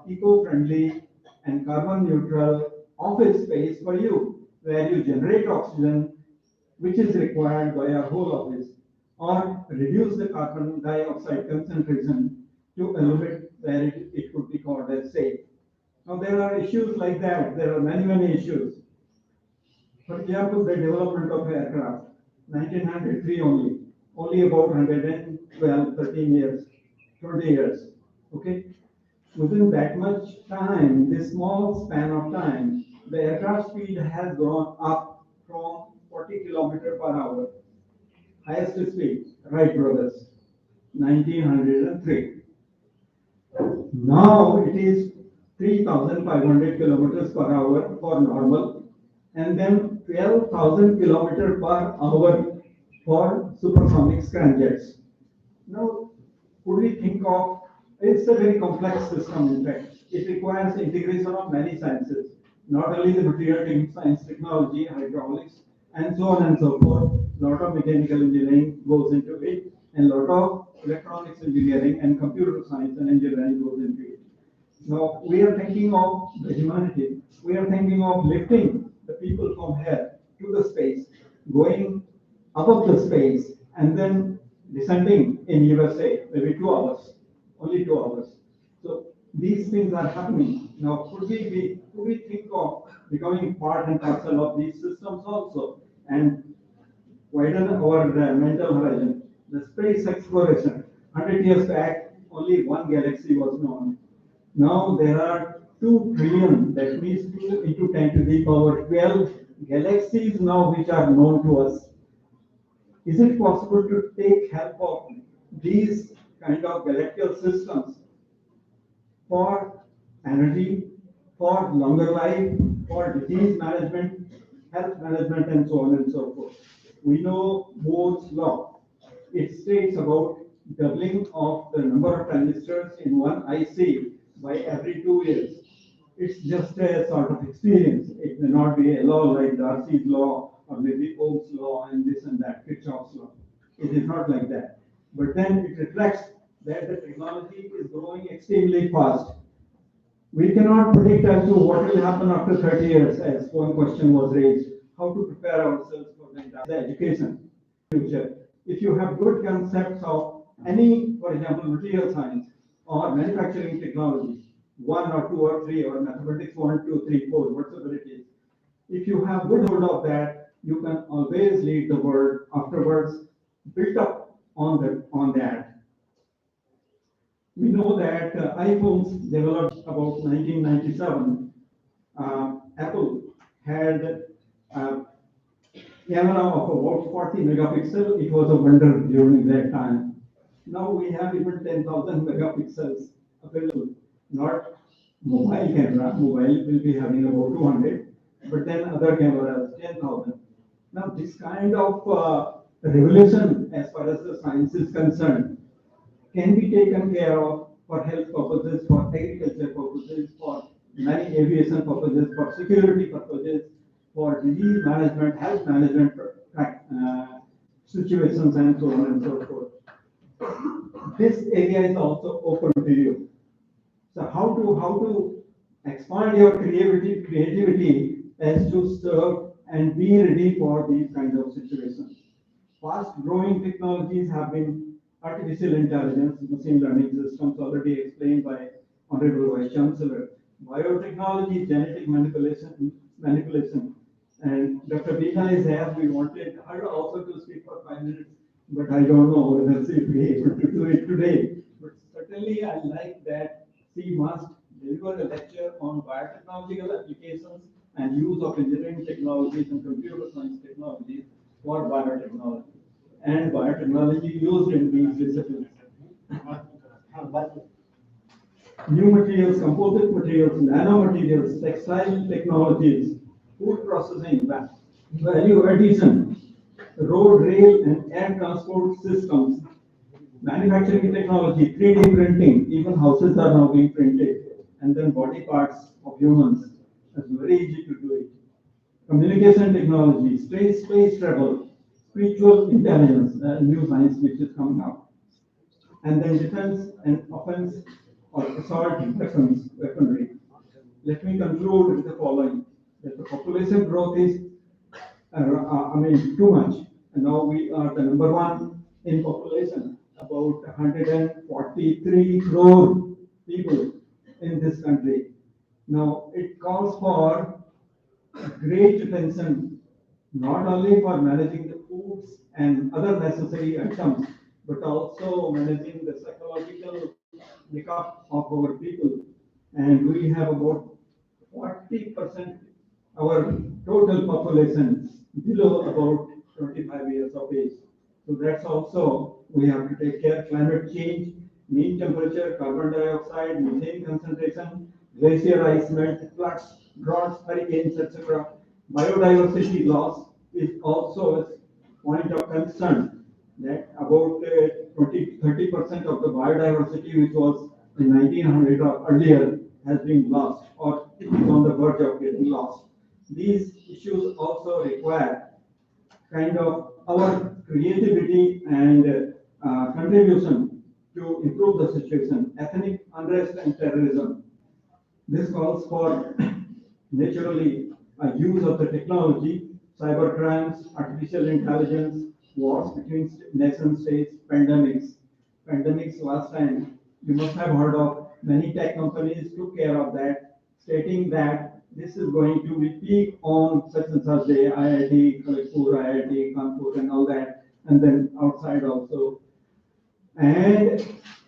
eco-friendly and carbon neutral office space for you, where you generate oxygen, which is required by our whole office, or reduce the carbon dioxide concentration to a limit where it could be called as safe. Now there are issues like that. There are many issues. For example, the development of aircraft, 1903 only about 112, 13 years, 20 years. Okay, within that much time, this small span of time, the aircraft speed has gone up from 40 kilometers per hour, highest speed, Wright brothers, 1903. Now it is 3,500 kilometers per hour for normal, and then 12,000 kilometers per hour for supersonic scramjets. Now, could we think of, it's a very complex system in fact. It requires integration of many sciences, not only the material science, technology, hydraulics, and so on and so forth. A lot of mechanical engineering goes into it, and a lot of electronics engineering and computer science and engineering goes into it. Now, we are thinking of the humanity. We are thinking of lifting the people from here to the space, going above the space, and then descending in USA, maybe 2 hours, only 2 hours. So these things are happening. Now, could we think of becoming part and parcel of these systems also, and widen our mental horizon? The space exploration. 100 years back, only one galaxy was known. Now there are 2 trillion, that means 2 into 10 to the power 12 galaxies now which are known to us. Is it possible to take help of these kind of galactical systems for energy, for longer life, for disease management, health management, and so on and so forth? We know Moore's law. It states about doubling of the number of transistors in one IC by every 2 years. It's just a sort of experience. It may not be a law like Darcy's law or maybe Ohm's law and this and that, Kirchhoff's law. It is not like that. But then it reflects that the technology is growing extremely fast. We cannot predict as to what will happen after 30 years, as one question was raised, how to prepare ourselves for the education future. If you have good concepts of any, for example, material science or manufacturing technology, 1 or 2 or 3, or mathematics 1, 2, 3, 4, whatever it is, if you have good hold of that, you can always lead the world afterwards, built up on that. We know that iPhones developed about 1997. Apple had a camera of about 40 megapixel. It was a wonder during that time. Now we have even 10,000 megapixels available. Not mobile camera. Mobile will be having about 200, but then other cameras 10,000. Now this kind of revolution, as far as the science is concerned, can be taken care of for health purposes, for agriculture purposes, for many aviation purposes, for security purposes, for disease management, health management situations, and so on and so forth. This area is also open to you. So how to expand your creativity as to serve and be ready for these kinds of situations. Fast growing technologies have been artificial intelligence, machine learning systems already explained by Honorable Vice Chancellor, biotechnology, genetic manipulation. And Dr. Bina is here. We wanted her also to speak for 5 minutes, but I don't know whether she will be able to do it today. But certainly I like that she must deliver a lecture on biotechnological applications and use of engineering technologies and computer science technologies for biotechnology, and biotechnology used in these disciplines. new materials, composite materials, nanomaterials, textile technologies, food processing, value addition, road, rail, and air transport systems, manufacturing technology, 3D printing, even houses are now being printed, and then body parts of humans. It's very easy to do it. Communication technology, space travel, spiritual intelligence, new science which is coming up, and then defense and offense or assault weaponry. Let me conclude with the following: that the population growth is, too much. And now we are the number one in population, about 143 crore people in this country. Now it calls for great attention, not only for managing the foods and other necessary items, but also managing the psychological makeup of our people. And we have about 40% our total population below about 25 years of age. So that's also, we have to take care. Climate change, mean temperature, carbon dioxide, methane concentration, glacier ice melt, floods, droughts, hurricanes, etc. Biodiversity loss is also a point of concern, that about 30% of the biodiversity which was in 1900 or earlier has been lost, or it is on the verge of getting lost. These issues also require kind of our creativity and contribution to improve the situation. Ethnic unrest and terrorism. This calls for naturally a use of the technology, cyber crimes, artificial intelligence, wars between nation states, pandemics. Pandemics last time, you must have heard of, many tech companies took care of that, stating that this is going to be peak on such and such day, IIT, Kharagpur, IIT, Kanpur, and all that, and then outside also. And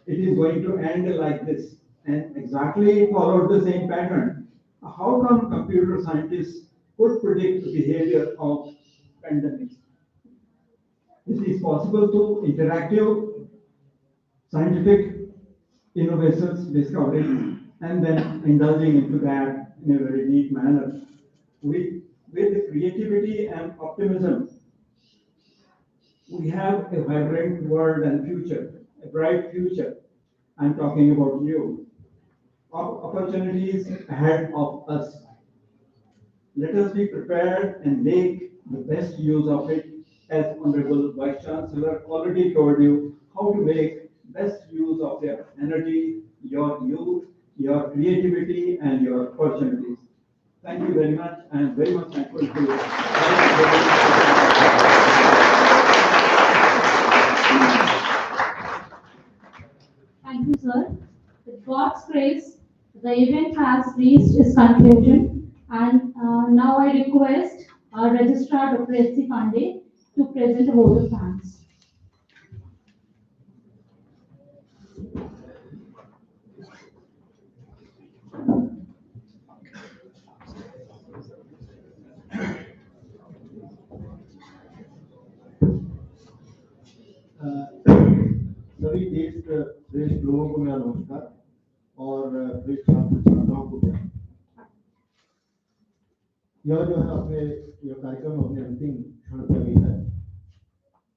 it is going to end like this, and exactly followed the same pattern. How come computer scientists could predict the behavior of pandemics? It is possible to interactive scientific innovations, discoveries, and then indulging into that in a very deep manner. With creativity and optimism, we have a vibrant world and future, a bright future. I'm talking about you. Opportunities ahead of us. Let us be prepared and make the best use of it, as Honorable Vice Chancellor already told you how to make best use of your energy, your youth, your creativity, and your opportunities. Thank you very much. I am very much thankful to you. Thank you, sir. With God's grace, the event has reached its conclusion, and now I request our Registrar Dr. S.C. Pandey to present a vote of thanks. सभी देश श्रेष्ठ लोगों को मेरा नमस्कार और श्रेष्ठ छात्र छात्राओं को प्यार। यह जो है अपने यह कार्यक्रम अपने अंतिम क्षण पर भी है।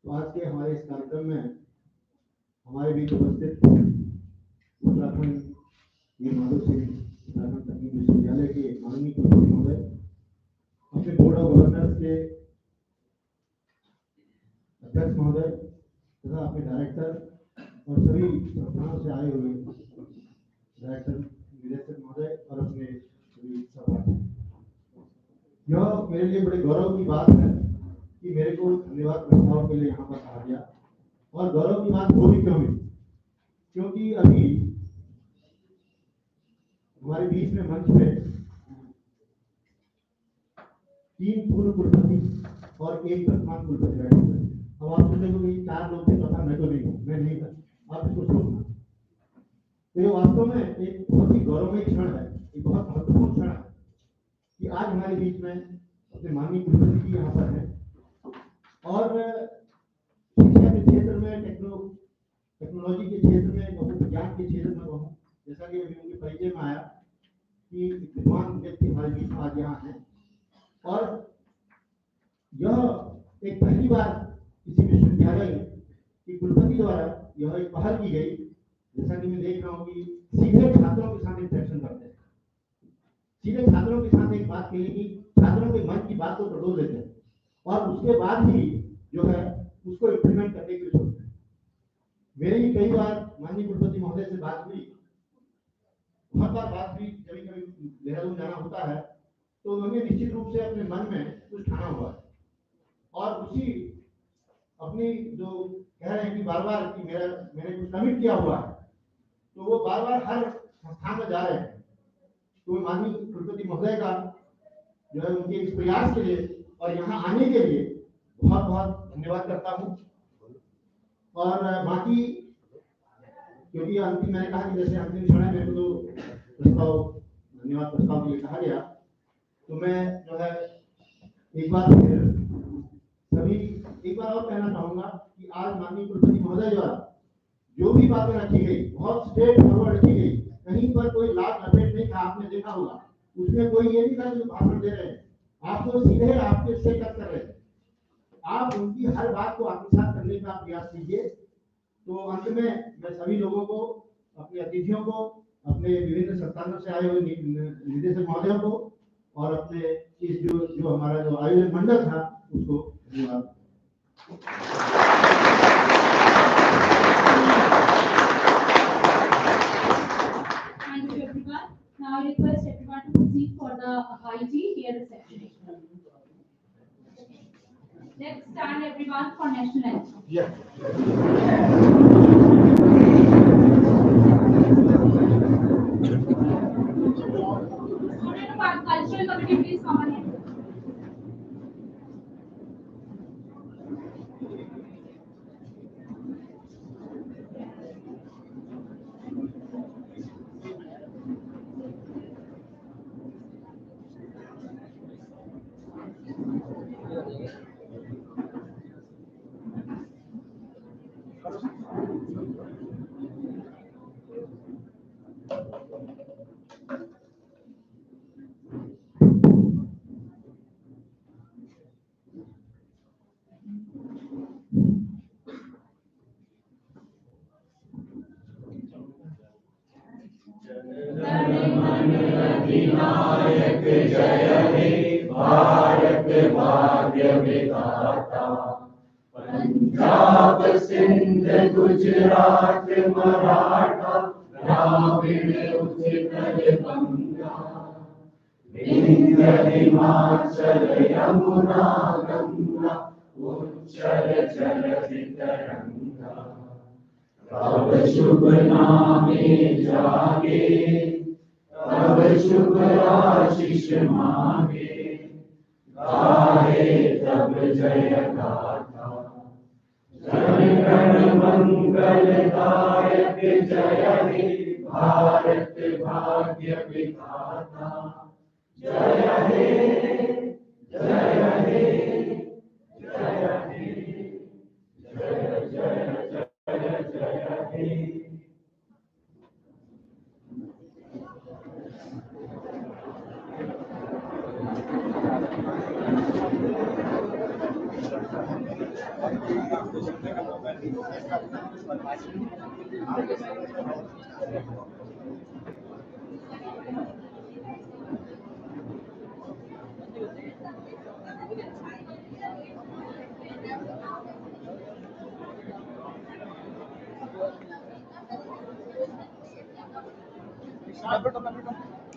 तो आज के हमारे इस कार्यक्रम में हमारे बीच उपस्थित उत्तराखंड वीर माधव सिंह उत्तराखंड तकनीकी विश्वविद्यालय के माननीय कुलपति महोदय, अपने बोर्ड ऑफ गवर्नर्स के अध्यक्ष महोदय तथा अपने डायरेक्टर और सभी संस्थानों से आए हुए डायरेक्टर निदेशक महोदय और अपने सभी सहपाठी। यह मेरे लिए बड़े गौरव की बात है कि मेरे को धन्यवाद प्रस्ताव के लिए यहाँ पर कहा गया, और गौरव की बात हो भी क्यों नहीं, क्योंकि अभी हमारे बीच में मंच पे 3 पूर्व कुलपति और 1 वर्तमान कुलपति बैठे हुए। अब आप सोचेंगे कि 4 लोग थे, तो मैं तो नहीं हूँ, मैं नहीं था, आप इसको सोचना। तो ये वास्तव में एक बहुत ही गौरवमय क्षण है, एक बहुत महत्वपूर्ण क्षण है कि आज हमारे बीच में अपने माननीय कुलपति जी यहाँ पर हैं, और शिक्षा के क्षेत्र में, टेक्नोलॉजी के क्षेत्र में कहूँ, विज्ञान के क्षेत्र में कहूँ, जैसा कि अभी उनके परिचय में आया कि विद्वान व्यक्ति हमारे बीच में आज यहाँ हैं, और यह एक पहली बार किसी विश्वविद्यालय की कुलपति द्वारा यह एक पहल की गई, जैसा कि मैं देख रहा हूँ कि सीधे छात्रों के साथ इंटरेक्शन करते हैं, सीधे छात्रों के साथ एक बात कही कि छात्रों के मन की बात को टटोल देते हैं और उसके बाद ही जो है उसको इम्प्लीमेंट करने की सोचते हैं। मेरी कई बार माननीय कुलपति महोदय से बात हुई, बहुत बार बात हुई, कभी कभी देहरादून जाना होता है तो उन्होंने निश्चित रूप से अपने मन में कुछ ठाना हुआ है और उसी अपनी जो कह रहे हैं कि बार बार कि मैंने कुछ कमिट किया हुआ है, तो वो बार बार हर संस्थान में जा रहे हैं। तो माननीय कुलपति महोदय का जो है उनके इस प्रयास के लिए और यहाँ आने के लिए बहुत बहुत धन्यवाद करता हूँ। और बाकी क्योंकि अंतिम मैंने कहा कि जैसे अंतिम क्षण है, मेरे को तो धन्यवाद प्रस्ताव के लिए कहा गया, तो मैं जो है एक बार और कहना चाहूंगा कि आज माननीय कुलपति महोदय द्वारा जो भी बातें रखी गई बहुत स्ट्रेट फॉरवर्ड रखी गई, कहीं पर कोई लाभ लपेट नहीं था, आपने देखा होगा उसमें कोई ये नहीं था जो भाषण दे रहे हैं, आपको सीधे आपके से कर रहे हैं, आप उनकी हर बात को आत्मसात करने का प्रयास कीजिए। तो अंत में मैं सभी लोगों को, अपने अतिथियों को, अपने विभिन्न संस्थानों से आए हुए निदेशक महोदयों को और अपने इस जो हमारा जो आयोजन मंडल था उसको धन्यवाद। Thank you everyone. Now I request everyone to proceed for the high tea here reception. Let's stand everyone for national anthem. Yeah. Cultural committee, please come on in. अधिनायक जय हे भारत भाग्य विधाता, पंजाब सिंध गुजरात मराठा द्राविड़ उत्कल गंगा, विंध्य हिमाचल यमुना गंगा उच्चल जलधि तरंगा, तब शुभ नामे जागे तब शुभ आशीष मांगे, गाहे तब जय गाथा, जन गण मंगल दायक जय हे भारत भाग्य विधाता, जय हे जय हे जय हे जय जय जय जय हे।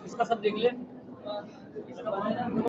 इसका सब देख ले।